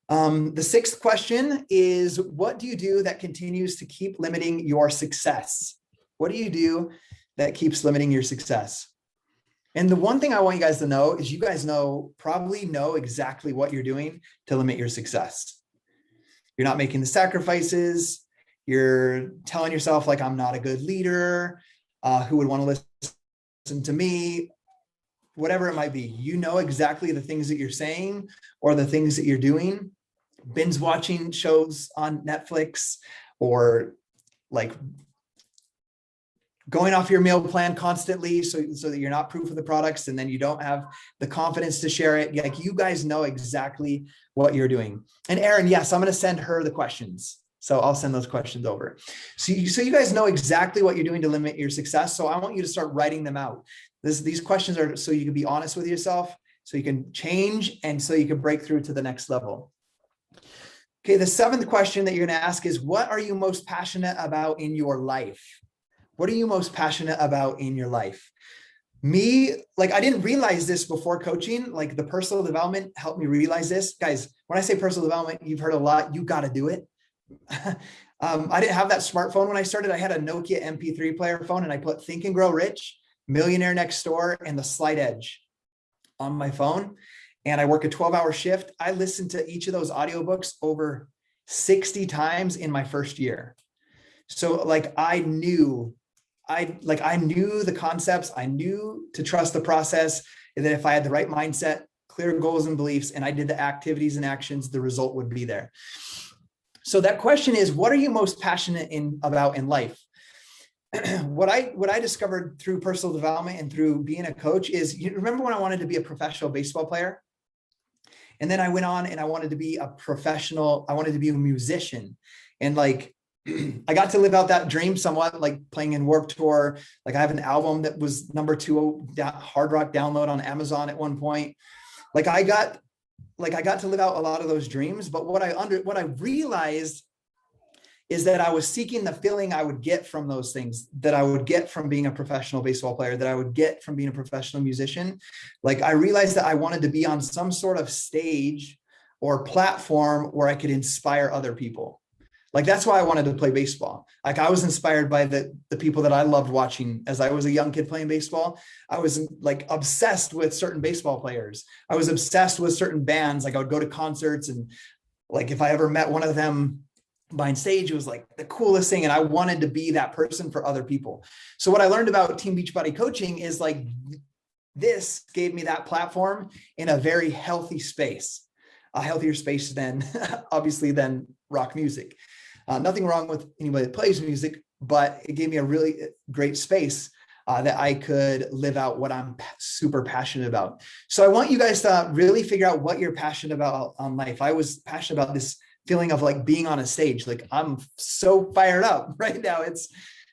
S2: The 6th question is, what do you do that continues to keep limiting your success? What do you do that keeps limiting your success? And the one thing I want you guys to know is you guys probably know exactly what you're doing to limit your success. You're not making the sacrifices. You're telling yourself like, I'm not a good leader. Who would want to listen to me? Whatever it might be, you know exactly the things that you're saying or the things that you're doing. Binge watching shows on Netflix, or like going off your meal plan constantly so that you're not proof of the products and then you don't have the confidence to share it. Like, you guys know exactly what you're doing. And Erin, yes, I'm going to send her the questions. So I'll send those questions over. So you guys know exactly what you're doing to limit your success. So I want you to start writing them out. These questions are so you can be honest with yourself, so you can change, and so you can break through to the next level. Okay, the 7th question that you're going to ask is, what are you most passionate about in your life? What are you most passionate about in your life? Me, like, I didn't realize this before coaching. Like, the personal development helped me realize this. Guys, when I say personal development, you've heard a lot. You got to do it. I didn't have that smartphone when I started. I had a Nokia MP3 player phone, and I put Think and Grow Rich, Millionaire Next Door, and The Slight Edge on my phone. And I work a 12-hour shift. I listened to each of those audiobooks over 60 times in my first year. So like, I knew the concepts. I knew to trust the process, and that if I had the right mindset, clear goals and beliefs, and I did the activities and actions, the result would be there. So that question is, what are you most passionate about in life? What I discovered through personal development and through being a coach is, you remember when I wanted to be a professional baseball player? And then I went on and I wanted to be a musician. And like, I got to live out that dream somewhat, like playing in Warped Tour. Like, I have an album that was #2 hard rock download on Amazon at one point. Like, I got to live out a lot of those dreams. But what I realized is that I was seeking the feeling I would get from those things, that I would get from being a professional baseball player, that I would get from being a professional musician. Like, I realized that I wanted to be on some sort of stage or platform where I could inspire other people. Like, that's why I wanted to play baseball. Like, I was inspired by the people that I loved watching as I was a young kid playing baseball. I was like obsessed with certain baseball players. I was obsessed with certain bands. Like, I would go to concerts, and like, if I ever met one of them behind stage, it was like the coolest thing. And I wanted to be that person for other people. So what I learned about Team Beachbody coaching is like, this gave me that platform in a very healthy space, a healthier space than obviously than rock music. Nothing wrong with anybody that plays music, but it gave me a really great space that I could live out what I'm super passionate about. So I want you guys to really figure out what you're passionate about on life. I was passionate about this feeling of like being on a stage. Like, I'm so fired up right now. It's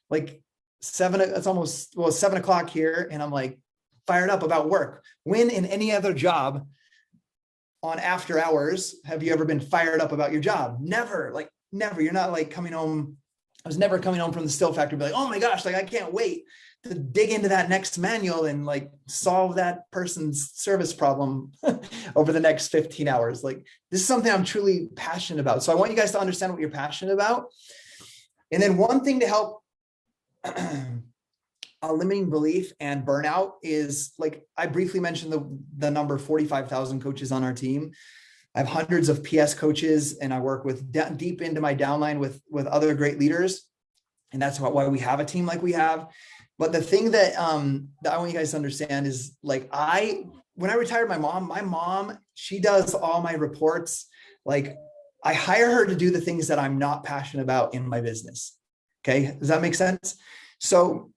S2: like it's almost 7 o'clock here, and I'm like fired up about work. When in any other job on after hours have you ever been fired up about your job? Never. Like, never. You're not like coming home. I was never coming home from the still factory be like, oh my gosh, like, I can't wait to dig into that next manual and like solve that person's service problem over the next 15 hours. Like, this is something I'm truly passionate about. So I want you guys to understand what you're passionate about. And then one thing to help limiting belief and burnout is, like, I briefly mentioned the number 45,000 coaches on our team. I have hundreds of PS coaches, and I work with deep into my downline with other great leaders. And that's why we have a team like we have. But the thing that I want you guys to understand is, like, when I retired my mom, she does all my reports. Like, I hire her to do the things that I'm not passionate about in my business. Okay. Does that make sense? So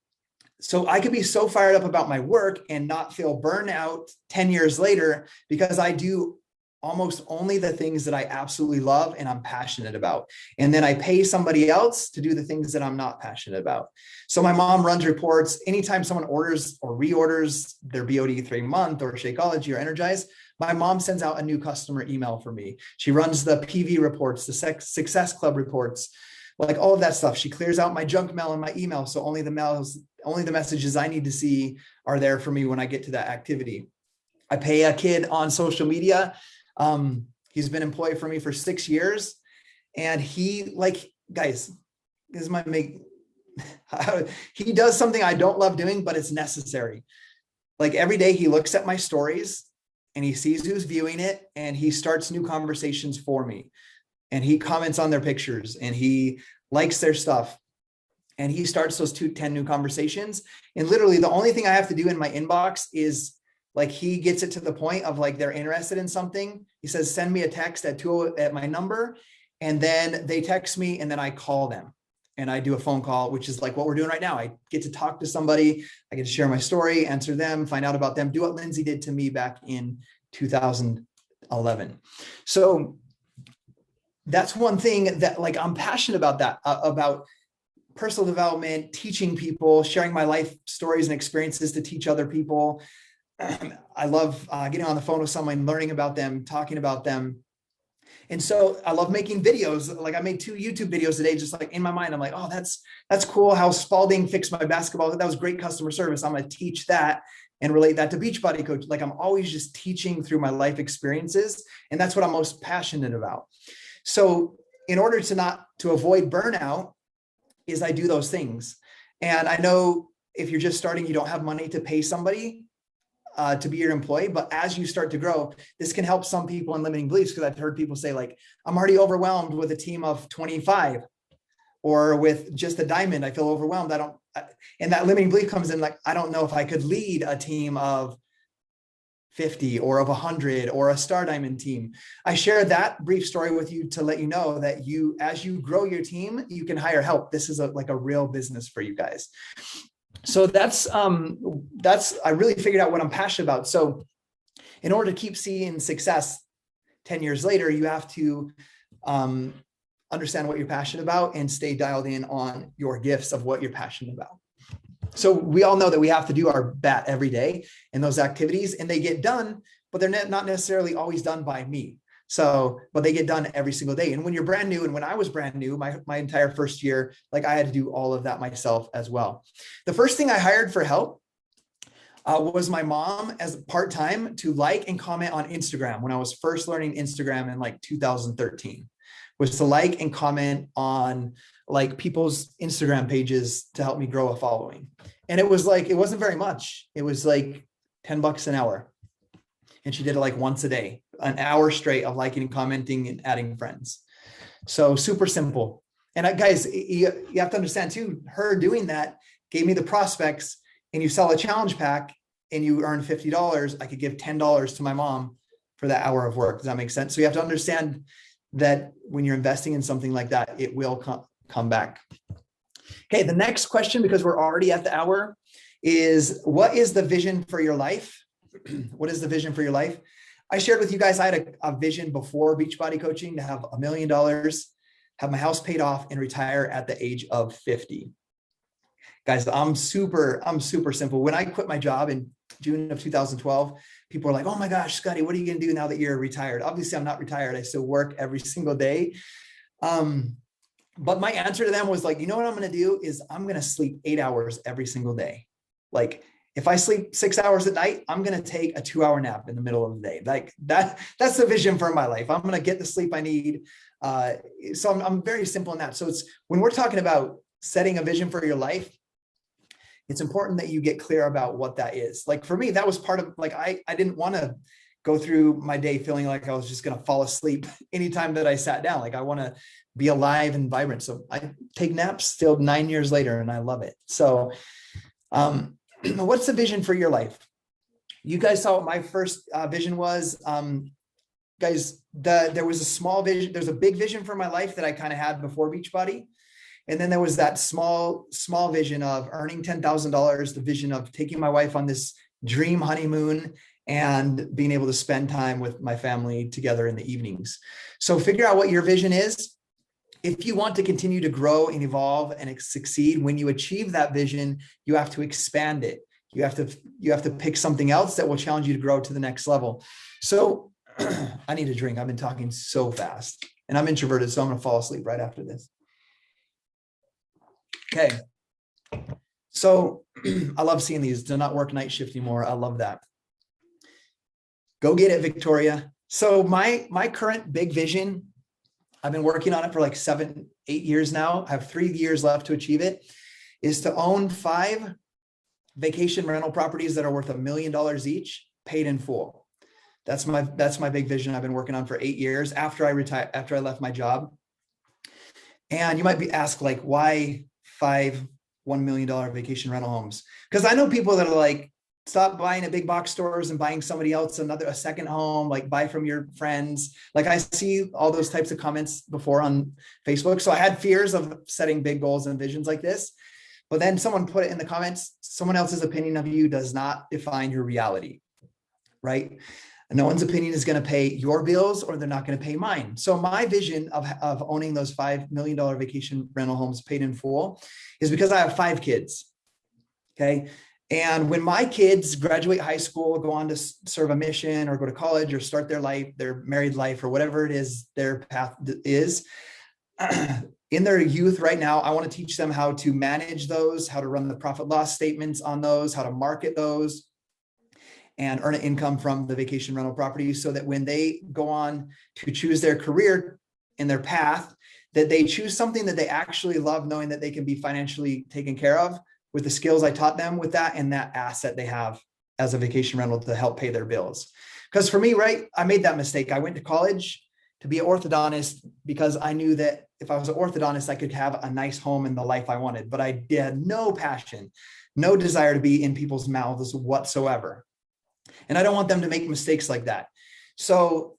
S2: I could be so fired up about my work and not feel burnout 10 years later, because I do almost only the things that I absolutely love and I'm passionate about. And then I pay somebody else to do the things that I'm not passionate about. So my mom runs reports. Anytime someone orders or reorders their BOD3 month or Shakeology or Energize, my mom sends out a new customer email for me. She runs the PV reports, the Success Club reports, like all of that stuff. She clears out my junk mail and my email. So only the messages I need to see are there for me when I get to that activity. I pay a kid on social media. He's been employed for me for 6 years, and he, like, guys, this might make, he does something I don't love doing, but it's necessary. Like every day he looks at my stories and he sees who's viewing it and he starts new conversations for me. And he comments on their pictures and he likes their stuff. And he starts those 10 new conversations. And literally the only thing I have to do in my inbox is like, he gets it to the point of like, they're interested in something. He says, send me a text at my number. And then they text me and then I call them and I do a phone call, which is like what we're doing right now. I get to talk to somebody. I get to share my story, answer them, find out about them, do what Lindsay did to me back in 2011. So that's one thing that like, I'm passionate about that, about personal development, teaching people, sharing my life stories and experiences to teach other people. I love getting on the phone with someone, learning about them, talking about them. And so I love making videos. Like I made 2 YouTube videos today, just like in my mind, I'm like, oh, that's cool. How Spalding fixed my basketball. That was great customer service. I'm going to teach that and relate that to Beachbody coach. Like I'm always just teaching through my life experiences. And that's what I'm most passionate about. So in order to avoid burnout is I do those things. And I know if you're just starting, you don't have money to pay somebody to be your employee. But as you start to grow, this can help some people in limiting beliefs. Because I've heard people say like, I'm already overwhelmed with a team of 25 or with just a diamond. I feel overwhelmed. And that limiting belief comes in like, I don't know if I could lead a team of 50 or of 100 or a star diamond team. I share that brief story with you to let you know that as you grow your team, you can hire help. This is like a real business for you guys. So that's I really figured out what I'm passionate about. So in order to keep seeing success 10 years later, you have to understand what you're passionate about and stay dialed in on your gifts of what you're passionate about. So we all know that we have to do our bat every day in those activities, and they get done, but they're not necessarily always done by me. So, but they get done every single day. And when you're brand new, and when I was brand new, my entire first year, like I had to do all of that myself as well. The first thing I hired for help was my mom as part-time to like and comment on Instagram when I was first learning Instagram in like 2013, was to like and comment on like people's Instagram pages to help me grow a following. And it was like, it wasn't very much. It was like $10 an hour. And she did it like once a day, an hour straight of liking and commenting and adding friends. So super simple. And guys, you have to understand too, her doing that gave me the prospects. And you sell a challenge pack and you earn $50, I could give $10 to my mom for that hour of work. Does that make sense? So you have to understand that when you're investing in something like that, it will come back. Okay, the next question, because we're already at the hour, is what is the vision for your life? What is the vision for your life? I shared with you guys, I had a vision before Beachbody coaching to have $1 million, have my house paid off, and retire at the age of 50. Guys, I'm super simple. When I quit my job in June of 2012, people were like, oh my gosh, Scottie, what are you going to do now that you're retired? Obviously, I'm not retired. I still work every single day. But my answer to them was like, you know what I'm going to do is I'm going to sleep 8 hours every single day. Like if I sleep 6 hours at night, I'm going to take a 2-hour nap in the middle of the day. Like that's the vision for my life. I'm going to get the sleep I need. So I'm very simple in that. So it's when we're talking about setting a vision for your life, it's important that you get clear about what that is. Like for me, that was part of like, I didn't want to go through my day feeling like I was just going to fall asleep anytime that I sat down. Like I want to be alive and vibrant. So I take naps still 9 years later and I love it. So what's the vision for your life? You guys saw what my first vision was. Guys, there was a small vision. There's a big vision for my life that I kind of had before Beachbody. And then there was that small vision of earning $10,000, the vision of taking my wife on this dream honeymoon and being able to spend time with my family together in the evenings. So figure out what your vision is. If you want to continue to grow and evolve and succeed, when you achieve that vision, you have to expand it. You have to pick something else that will challenge you to grow to the next level. So I need a drink. I've been talking so fast and I'm introverted, so I'm going to fall asleep right after this. Okay. So I love seeing these. Do not work night shift anymore. I love that. Go get it, Victoria. So my current big vision, I've been working on it for like 7-8 years now. I have 3 years left to achieve it, is to own 5 vacation rental properties that are worth $1 million each, paid in full. That's my big vision I've been working on for 8 years after I left my job. And you might be asked, like, why 5 $1 million vacation rental homes? Because I know people that are like, stop buying at big box stores and buying somebody else a second home, like buy from your friends. Like I see all those types of comments before on Facebook. So I had fears of setting big goals and visions like this. But then someone put it in the comments, someone else's opinion of you does not define your reality, right? And no one's opinion is going to pay your bills, or they're not going to pay mine. So my vision of owning those $5 million vacation rental homes paid in full is because I have 5 kids. Okay. And when my kids graduate high school, go on to serve a mission or go to college or start their life, their married life, or whatever it is their path is, in their youth right now, I want to teach them how to manage those, how to run the profit loss statements on those, how to market those, and earn an income from the vacation rental properties, so that when they go on to choose their career in their path, that they choose something that they actually love, knowing that they can be financially taken care of with the skills I taught them with that, and that asset they have as a vacation rental to help pay their bills. Because for me, right, I made that mistake. I went to college to be an orthodontist because I knew that if I was an orthodontist, I could have a nice home and the life I wanted, but I had no passion, no desire to be in people's mouths whatsoever. And I don't want them to make mistakes like that. So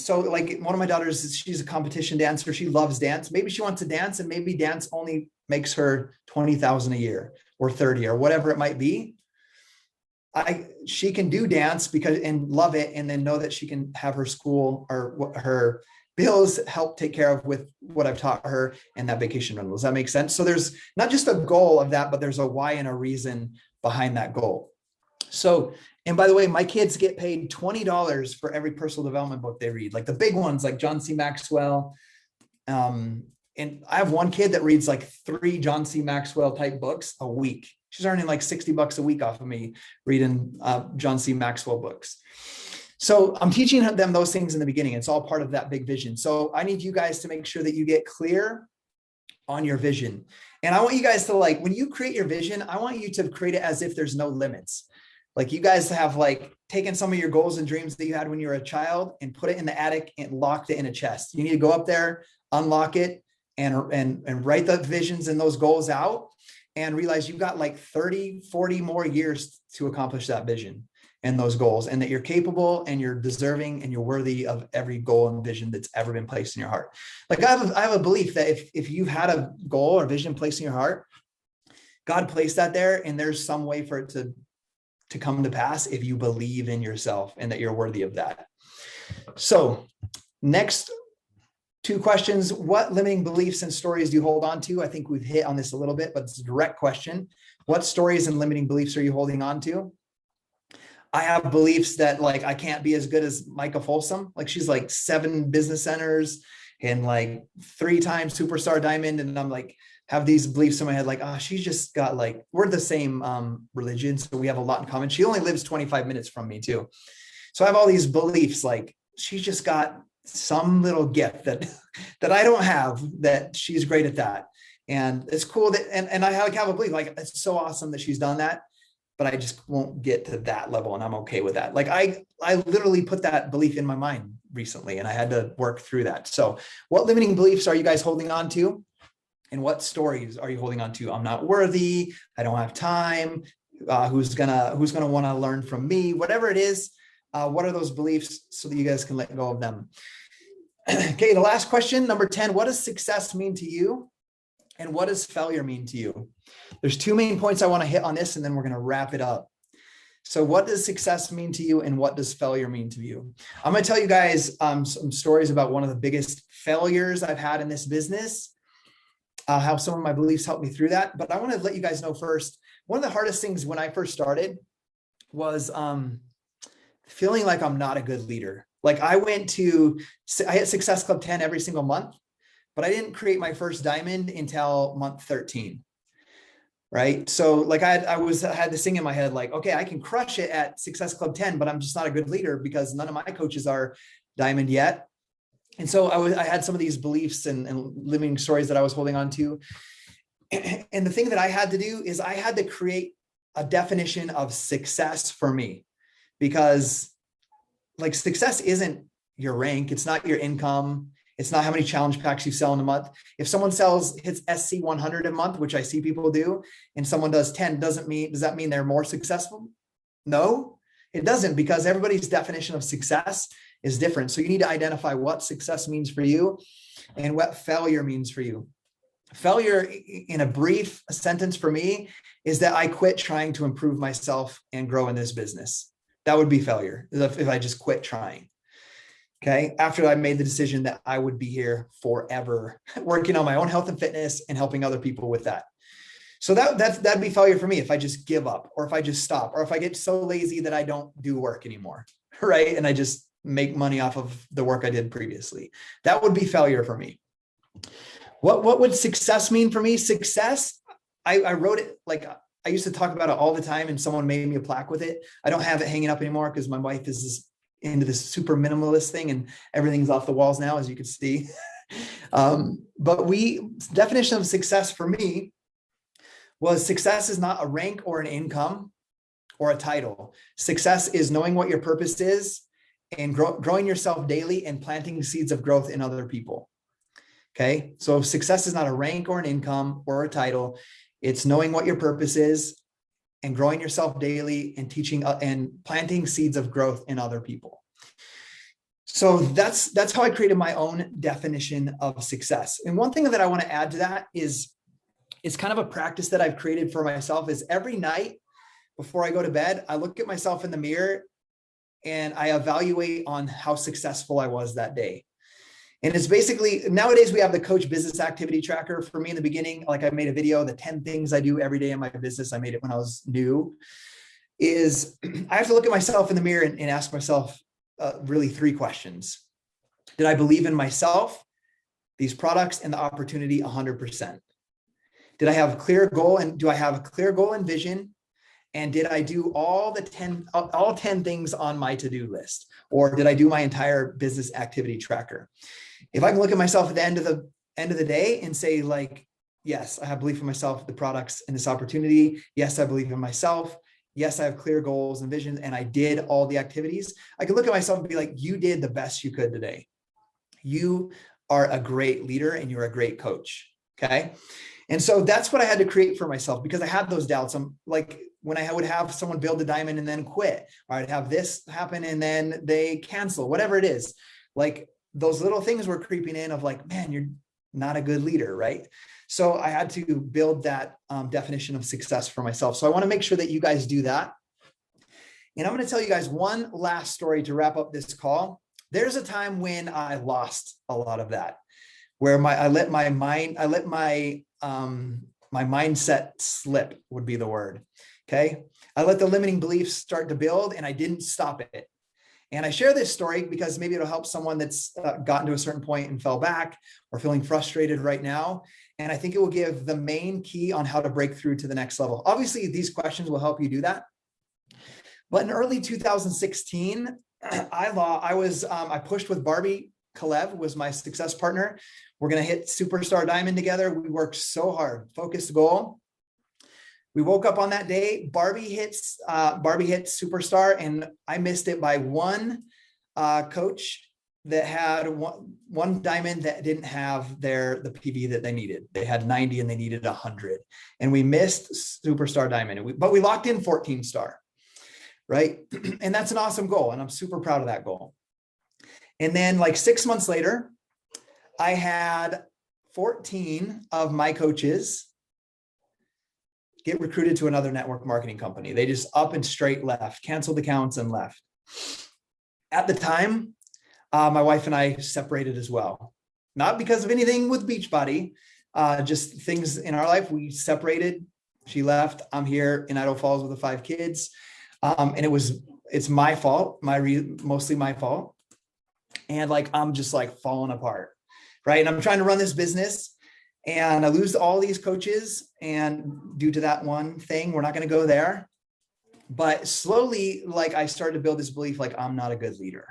S2: like one of my daughters, she's a competition dancer. She loves dance. Maybe she wants to dance, and maybe dance only makes her $20,000 a year or 30 or whatever it might be. She can do dance and love it, and then know that she can have her school or her bills help take care of with what I've taught her and that vacation rental. Does that make sense? So there's not just a goal of that, but there's a why and a reason behind that goal. So, and by the way, my kids get paid $20 for every personal development book they read, like the big ones, like John C. Maxwell. And I have one kid that reads like 3 John C. Maxwell type books a week. She's earning like $60 a week off of me reading John C. Maxwell books. So I'm teaching them those things in the beginning. It's all part of that big vision. So I need you guys to make sure that you get clear on your vision. And I want you guys to, like, when you create your vision, I want you to create it as if there's no limits. Like you guys have like taken some of your goals and dreams that you had when you were a child and put it in the attic and locked it in a chest. You need to go up there, unlock it, and write the visions and those goals out, and realize you've got like 30, 40 more years to accomplish that vision and those goals, and that you're capable and you're deserving and you're worthy of every goal and vision that's ever been placed in your heart. Like I have a belief that if you've had a goal or vision placed in your heart, God placed that there, and there's some way for it to come to pass if you believe in yourself and that you're worthy of that. So next 2 questions. What limiting beliefs and stories do you hold on to? I think we've hit on this a little bit, but it's a direct question. What stories and limiting beliefs are you holding on to? I have beliefs that, like, I can't be as good as Micah Folsom. Like, she's like 7 business centers and like 3-time superstar diamond. And I'm like, have these beliefs in my head, like, oh, she's just got, like, we're the same religion, so we have a lot in common. She only lives 25 minutes from me too. So I have all these beliefs, like, she's just got some little gift that I don't have, that she's great at that. And it's cool that, and I have a belief, like, it's so awesome that she's done that, but I just won't get to that level, and I'm okay with that. Like I literally put that belief in my mind recently, and I had to work through that. So what limiting beliefs are you guys holding on to? And what stories are you holding on to? I'm not worthy. I don't have time. Who's gonna want to learn from me? Whatever it is, what are those beliefs, so that you guys can let go of them? Okay, the last question, number 10. What does success mean to you? And what does failure mean to you? There's 2 main points I want to hit on this, and then we're going to wrap it up. So what does success mean to you, and what does failure mean to you? I'm going to tell you guys some stories about one of the biggest failures I've had in this business. How some of my beliefs helped me through that. But I want to let you guys know first, one of the hardest things when I first started was feeling like I'm not a good leader. Like I hit Success Club 10 every single month, but I didn't create my first diamond until month 13. Right. So like I had this thing in my head, like, okay, I can crush it at Success Club 10, but I'm just not a good leader because none of my coaches are diamond yet. And so I had some of these beliefs and limiting stories that I was holding on to. And the thing that I had to do is I had to create a definition of success for me, because like success isn't your rank. It's not your income. It's not how many challenge packs you sell in a month. If someone hits SC 100 a month, which I see people do, and someone does 10, does that mean they're more successful? No, it doesn't, because everybody's definition of success is different. So you need to identify what success means for you and what failure means for you. Failure, in a brief sentence for me, is that I quit trying to improve myself and grow in this business. That would be failure if I just quit trying. Okay. After I made the decision that I would be here forever, working on my own health and fitness and helping other people with that. So that'd be failure for me if I just give up, or if I just stop, or if I get so lazy that I don't do work anymore. Right. And I just make money off of the work I did previously. That would be failure for me. What would success mean for me? Success, I wrote it, like I used to talk about it all the time, and someone made me a plaque with it. I don't have it hanging up anymore because my wife is into this super minimalist thing and everything's off the walls now, as you can see. But definition of success for me was, success is not a rank or an income or a title. Success is knowing what your purpose is and growing yourself daily and planting seeds of growth in other people. Okay. So success is not a rank or an income or a title. It's knowing what your purpose is and growing yourself daily and teaching and planting seeds of growth in other people. So that's how I created my own definition of success. And one thing that I want to add to that is, it's kind of a practice that I've created for myself, is every night before I go to bed, I look at myself in the mirror and I evaluate on how successful I was that day. And it's basically, nowadays we have the Coach Business Activity Tracker. For me in the beginning, like I made a video, the 10 things I do every day in my business. I made it when I was new. Is I have to look at myself in the mirror and ask myself really 3 questions. Did I believe in myself, these products, and the opportunity 100%? Did I have a clear goal, and do I have a clear goal and vision? And did I do all 10 things on my to-do list? Or did I do my entire business activity tracker? If I can look at myself at the end of the day and say, like, yes, I have belief in myself, the products, and this opportunity. Yes, I believe in myself. Yes, I have clear goals and visions, and I did all the activities. I can look at myself and be like, you did the best you could today. You are a great leader and you're a great coach. Okay. And so that's what I had to create for myself, because I had those doubts. I'm like, when I would have someone build a diamond and then quit, or I'd have this happen and then they cancel, whatever it is, like those little things were creeping in of like, man, you're not a good leader, right? So I had to build that definition of success for myself. So I want to make sure that you guys do that. And I'm going to tell you guys one last story to wrap up this call. There's a time when I lost a lot of that, where I let my mindset slip, would be the word. Okay. I let the limiting beliefs start to build and I didn't stop it. And I share this story because maybe it'll help someone that's gotten to a certain point and fell back or feeling frustrated right now. And I think it will give the main key on how to break through to the next level. Obviously, these questions will help you do that. But in early 2016, I pushed with Barbie. Kalev was my success partner. We're going to hit Superstar Diamond together. We worked so hard, focused goal. We woke up on that day, Barbie hit Superstar, and I missed it by one coach that had one diamond that didn't have the PV that they needed. They had 90 and they needed 100. And we missed Superstar Diamond, but we locked in 14 star, right? And that's an awesome goal. And I'm super proud of that goal. And then like 6 months later, I had 14 of my coaches get recruited to another network marketing company. They just up and straight left, canceled accounts and left. At the time, my wife and I separated as well. Not because of anything with Beachbody, just things in our life. We separated. She left. I'm here in Idaho Falls with the 5 kids. And it's my fault, mostly my fault. And like, I'm just like falling apart, right? And I'm trying to run this business and I lose all these coaches. And due to that one thing, we're not going to go there. But slowly, like I started to build this belief, like I'm not a good leader.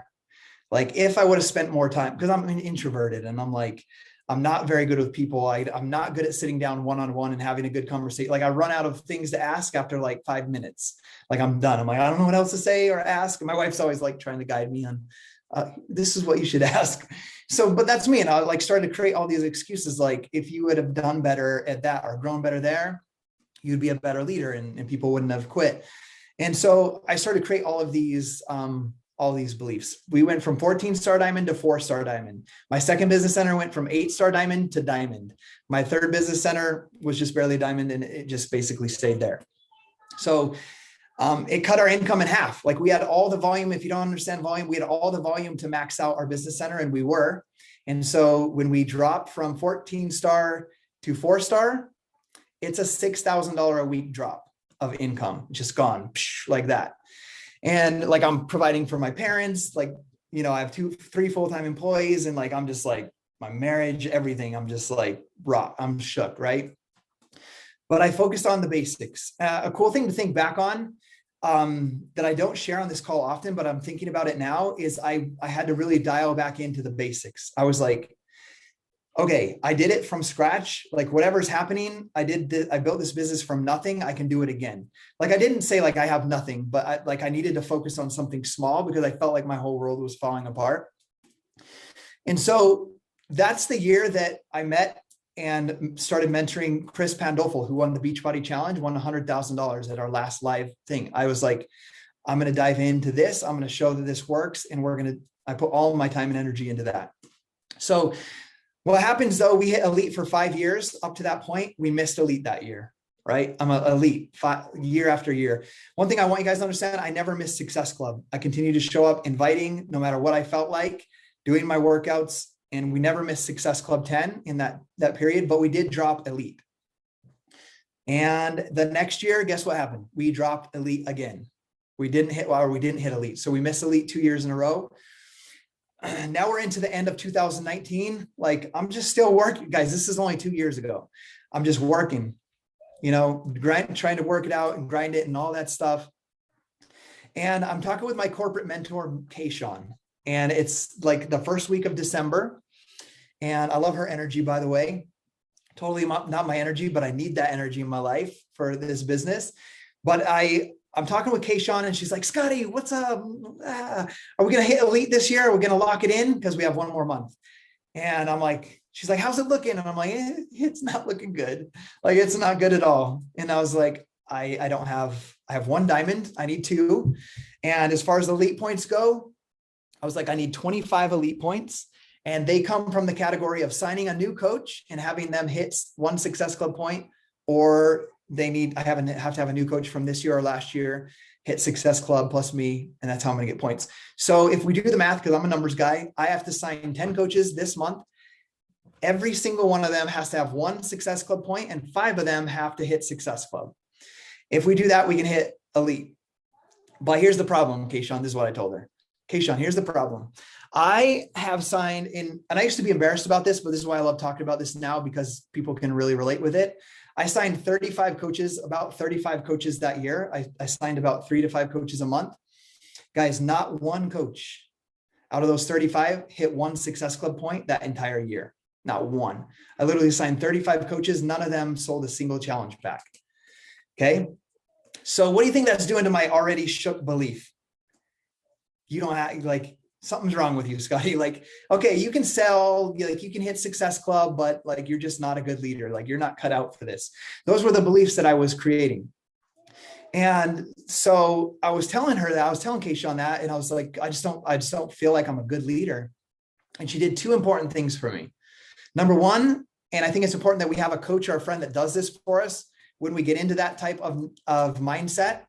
S2: Like if I would have spent more time, because I'm introverted and I'm like, I'm not very good with people. I'm not good at sitting down one-on-one and having a good conversation. Like I run out of things to ask after like 5 minutes. Like I'm done. I'm like, I don't know what else to say or ask. And my wife's always like trying to guide me on, this is what you should ask. So, but that's me. And I like started to create all these excuses. Like if you would have done better at that or grown better there, you'd be a better leader and people wouldn't have quit. And so I started to create all these beliefs. We went from 14-star diamond to 4-star diamond. My second business center went from 8-star diamond to diamond. My third business center was just barely diamond, and it just basically stayed there. So it cut our income in half. Like we had all the volume. If you don't understand volume, we had all the volume to max out our business center, and we were. And so when we dropped from 14-star to 4-star, it's a $6,000 a week drop of income, just gone like that. And like I'm providing for my parents, like, you know, I have 3 full-time employees, and like I'm just like my marriage, everything. I'm just like I'm shook, right? But I focused on the basics. A cool thing to think back on that I don't share on this call often, but I'm thinking about it now, is I had to really dial back into the basics. I was like, okay, I did it from scratch. Like whatever's happening, I built this business from nothing. I can do it again. Like I didn't say like I have nothing, but I needed to focus on something small because I felt like my whole world was falling apart. And so that's the year that I met and started mentoring Chris Pandolfo, who won the Beachbody Challenge, won $100,000 at our last live thing. I was like, I'm going to dive into this. I'm going to show that this works. And I put all my time and energy into that. So what happens though, we hit elite for 5 years. Up to that point, we missed elite that year, right? I'm an elite year after year. One thing I want you guys to understand, I never missed Success Club. I continue to show up inviting no matter what I felt like, doing my workouts, and we never missed Success Club 10 in that period, but we did drop elite. And the next year, guess what happened? We dropped elite again. We didn't hit elite. So we missed elite 2 years in a row. Now we're into the end of 2019. Like I'm just still working, guys. This is only 2 years ago. I'm just working, you know, trying to work it out and grind it and all that stuff. And I'm talking with my corporate mentor, Kayshawn, and it's like the first week of December. And I love her energy, by the way. Totally not my energy, but I need that energy in my life for this business. But I'm talking with Kayshawn, and she's like, Scottie, what's up? Are we going to hit elite this year? Are we going to lock it in? Because we have 1 more month. And I'm like, she's like, how's it looking? And I'm like, it's not looking good. Like, it's not good at all. And I was like, I have 1 diamond. I need 2. And as far as elite points go, I was like, I need 25 elite points. And they come from the category of signing a new coach and having them hit 1 Success Club point, or I have to have a new coach from this year or last year, hit Success Club plus me, and that's how I'm going to get points. So if we do the math, because I'm a numbers guy, I have to sign 10 coaches this month. Every single one of them has to have 1 Success Club point, and 5 of them have to hit Success Club. If we do that, we can hit elite. But here's the problem, Kayshawn. This is what I told her. Kayshawn, here's the problem. I have signed in, and I used to be embarrassed about this, but this is why I love talking about this now, because people can really relate with it. I signed 35 coaches, about 35 coaches that year. I signed about 3 to 5 coaches a month. Guys, not 1 coach out of those 35 hit 1 Success Club point that entire year. Not 1. I literally signed 35 coaches. None of them sold a single challenge pack. Okay. So what do you think that's doing to my already shook belief? You don't have, like, something's wrong with you, Scottie. Like, okay, you can sell, like you can hit Success Club, but like, you're just not a good leader. Like you're not cut out for this. Those were the beliefs that I was creating. And so I was telling her that, I was telling Kayshawn that, and I was like, I just don't feel like I'm a good leader. And she did 2 important things for me. Number 1, and I think it's important that we have a coach or a friend that does this for us when we get into that type of mindset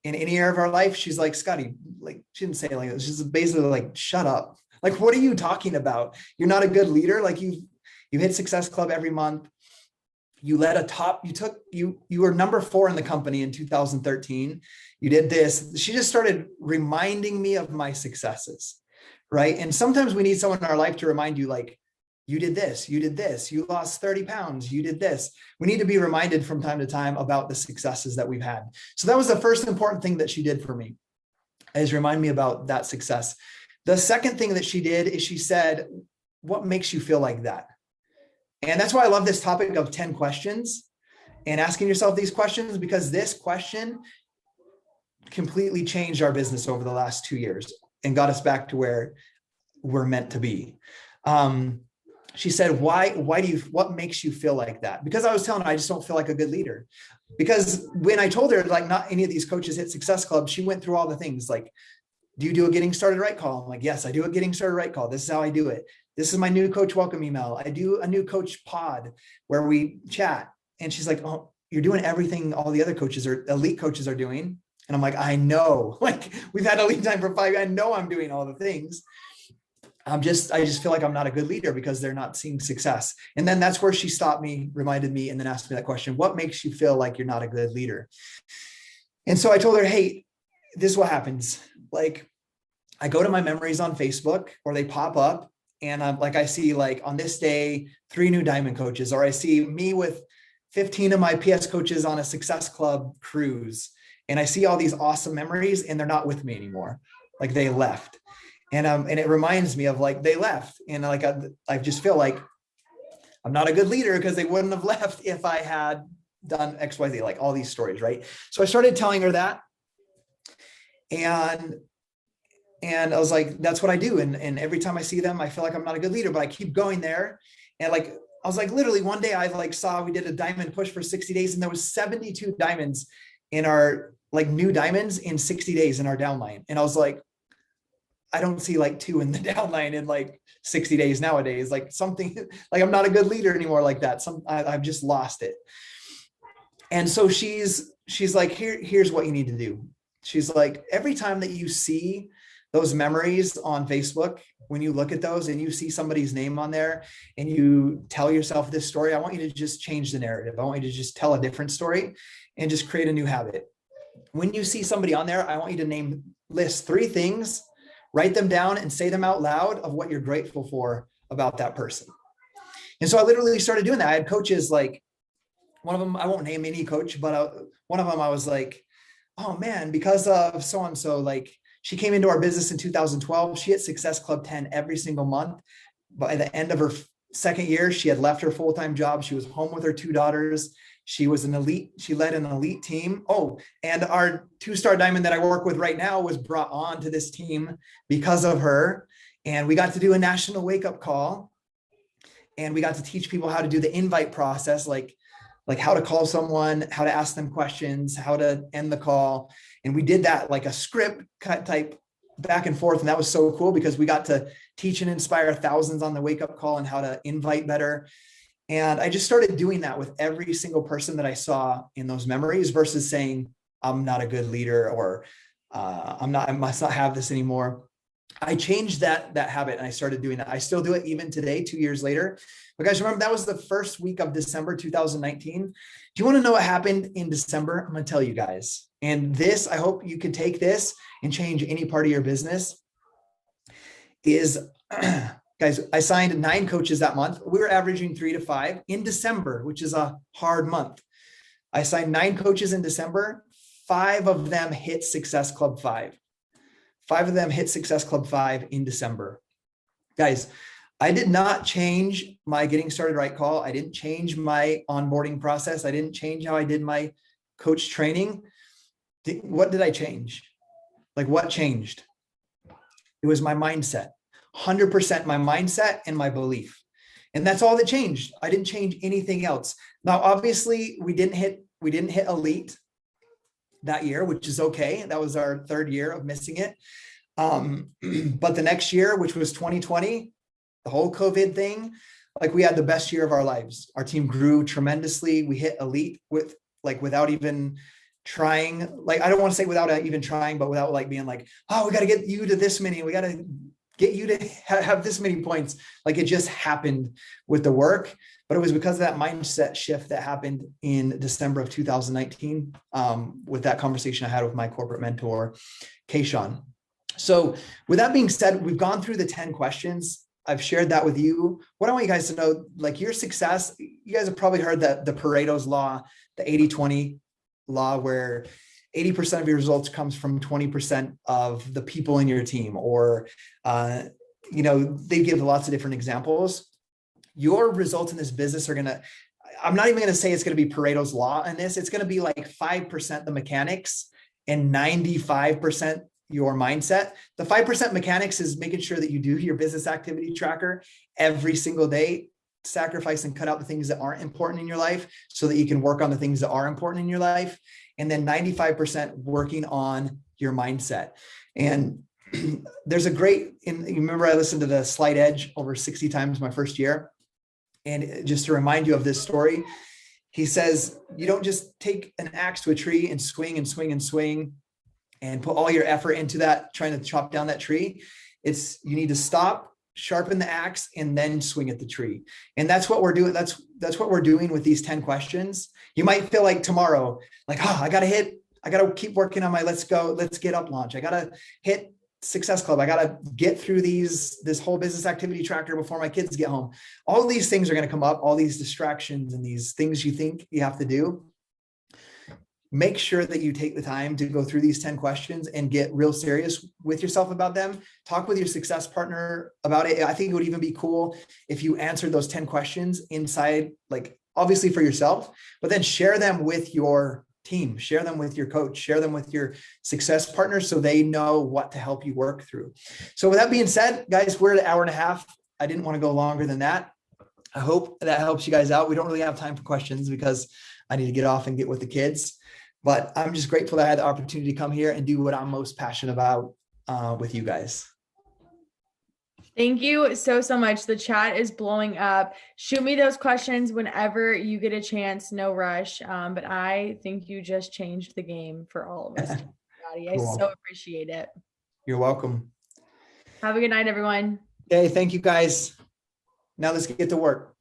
S2: in any area of our life. She's like, Scottie, like, she didn't say it like this. She's basically like, shut up. Like, what are you talking about? You're not a good leader. Like you hit Success Club every month. You led a top, you were number 4 in the company in 2013. You did this. She just started reminding me of my successes. Right. And sometimes we need someone in our life to remind you, like, you did this, you lost 30 pounds, you did this. We need to be reminded from time to time about the successes that we've had. So that was the first important thing that she did for me, is remind me about that success. The second thing that she did is she said, what makes you feel like that? And that's why I love this topic of 10 questions and asking yourself these questions, because this question completely changed our business over the last 2 years and got us back to where we're meant to be. She said, what makes you feel like that? Because I was telling her, I just don't feel like a good leader. Because when I told her, like, not any of these coaches hit Success Club, she went through all the things like, do you do a getting started right call? I'm like, yes, I do a getting started right call. This is how I do it. This is my new coach welcome email. I do a new coach pod where we chat. And she's like, oh, you're doing everything all the other coaches or elite coaches are doing. And I'm like, I know, like, we've had elite time for 5. I know I'm doing all the things. I just feel like I'm not a good leader because they're not seeing success. And then that's where she stopped me, reminded me, and then asked me that question: what makes you feel like you're not a good leader? And so I told her, hey, this is what happens. Like, I go to my memories on Facebook, or they pop up, and I'm like, I see, like, on this day, 3 new diamond coaches, or I see me with 15 of my PS coaches on a Success Club cruise. And I see all these awesome memories, and they're not with me anymore. Like, they left. And it reminds me of, like, they left. And like, I just feel like I'm not a good leader because they wouldn't have left if I had done XYZ, like all these stories. Right. So I started telling her that. And I was like, that's what I do. And every time I see them, I feel like I'm not a good leader, but I keep going there. And like, I was like, literally one day I like saw, we did a diamond push for 60 days and there was 72 diamonds in our, like, new diamonds in 60 days in our downline. And I was like, I don't see like 2 in the downline in like 60 days nowadays, like something like I'm not a good leader anymore like that. I've just lost it. And so she's like, here's what you need to do. She's like, every time that you see those memories on Facebook, when you look at those and you see somebody's name on there and you tell yourself this story, I want you to just change the narrative. I want you to just tell a different story and just create a new habit. When you see somebody on there, I want you to list 3 things, write them down and say them out loud of what you're grateful for about that person. And so I literally started doing that. I had coaches, like, one of them, I won't name any coach, but one of them, I was like, oh man, because of so-and-so, like, she came into our business in 2012. She hit Success Club 10 every single month. By the end of her 2nd year, she had left her full-time job. She was home with her 2 daughters. She was an elite. She led an elite team. Oh, and our 2-star diamond that I work with right now was brought on to this team because of her. And we got to do a national wake-up call. And we got to teach people how to do the invite process, like how to call someone, how to ask them questions, how to end the call. And we did that like a script type back and forth. And that was so cool because we got to teach and inspire thousands on the wake-up call and how to invite better. And I just started doing that with every single person that I saw in those memories versus saying, I'm not a good leader, or I must not have this anymore. I changed that habit and I started doing that. I still do it even today, 2 years later. But guys, remember, that was the first week of December 2019. Do you want to know what happened in December? I'm going to tell you guys. And this, I hope you could take this and change any part of your business. Guys, I signed 9 coaches that month. We were averaging 3 to 5 in December, which is a hard month. I signed 9 coaches in December. 5 of them hit Success Club 5. 5 of them hit Success Club 5 in December. Guys, I did not change my getting started right call. I didn't change my onboarding process. I didn't change how I did my coach training. What did I change? Like, what changed? It was my mindset. 100% my mindset and my belief. And that's all that changed. I didn't change anything else. Now, obviously, we didn't hit elite that year, which is okay. That was our 3rd year of missing it. But the next year, which was 2020, the whole COVID thing, like, we had the best year of our lives. Our team grew tremendously. We hit elite without even trying. Like, I don't want to say without even trying, but without like being like, oh, we got to get you to this many. We got to get you to have this many points. Like, it just happened with the work, but it was because of that mindset shift that happened in December of 2019 with that conversation I had with my corporate mentor, Kayshawn. So with that being said, we've gone through the 10 questions. I've shared that with you. What I want you guys to know, like, your success, you guys have probably heard that the Pareto's law, the 80-20 law, where 80% of your results comes from 20% of the people in your team, or, they give lots of different examples. your results in this business are going to, I'm not even going to say it's going to be Pareto's law in this. It's going to be like 5% the mechanics and 95% your mindset. The 5% mechanics is making sure that you do your business activity tracker every single day, sacrifice and cut out the things that aren't important in your life so that you can work on the things that are important in your life. And then 95% working on your mindset. And there's a great, you remember I listened to the Slight Edge over 60 times my first year. And just to remind you of this story, he says, you don't just take an axe to a tree and swing and swing and swing and put all your effort into that, trying to chop down that tree. It's, you need to stop, sharpen the axe, and then swing at the tree. And that's what we're doing. That's what we're doing with these 10 questions. You might feel like tomorrow, like, oh, I got to keep working on my let's get up launch. I got to hit Success Club. I got to get through this whole business activity tracker before my kids get home. All these things are going to come up, all these distractions and these things you think you have to do. Make sure that you take the time to go through these 10 questions and get real serious with yourself about them. Talk with your success partner about it. I think it would even be cool if you answered those 10 questions inside, like obviously for yourself, but then share them with your team, share them with your coach, share them with your success partners so they know what to help you work through. So with that being said, guys, we're at an hour and a half. I didn't want to go longer than that. I hope that helps you guys out. We don't really have time for questions because I need to get off and get with the kids, but I'm just grateful that I had the opportunity to come here and do what I'm most passionate about with you guys.
S1: Thank you so much. The chat is blowing up. Shoot me those questions whenever you get a chance. No rush. But I think you just changed the game for all of us. Scottie. I so appreciate it.
S2: You're welcome.
S1: Have a good night, everyone.
S2: Okay. Thank you, guys. Now let's get to work.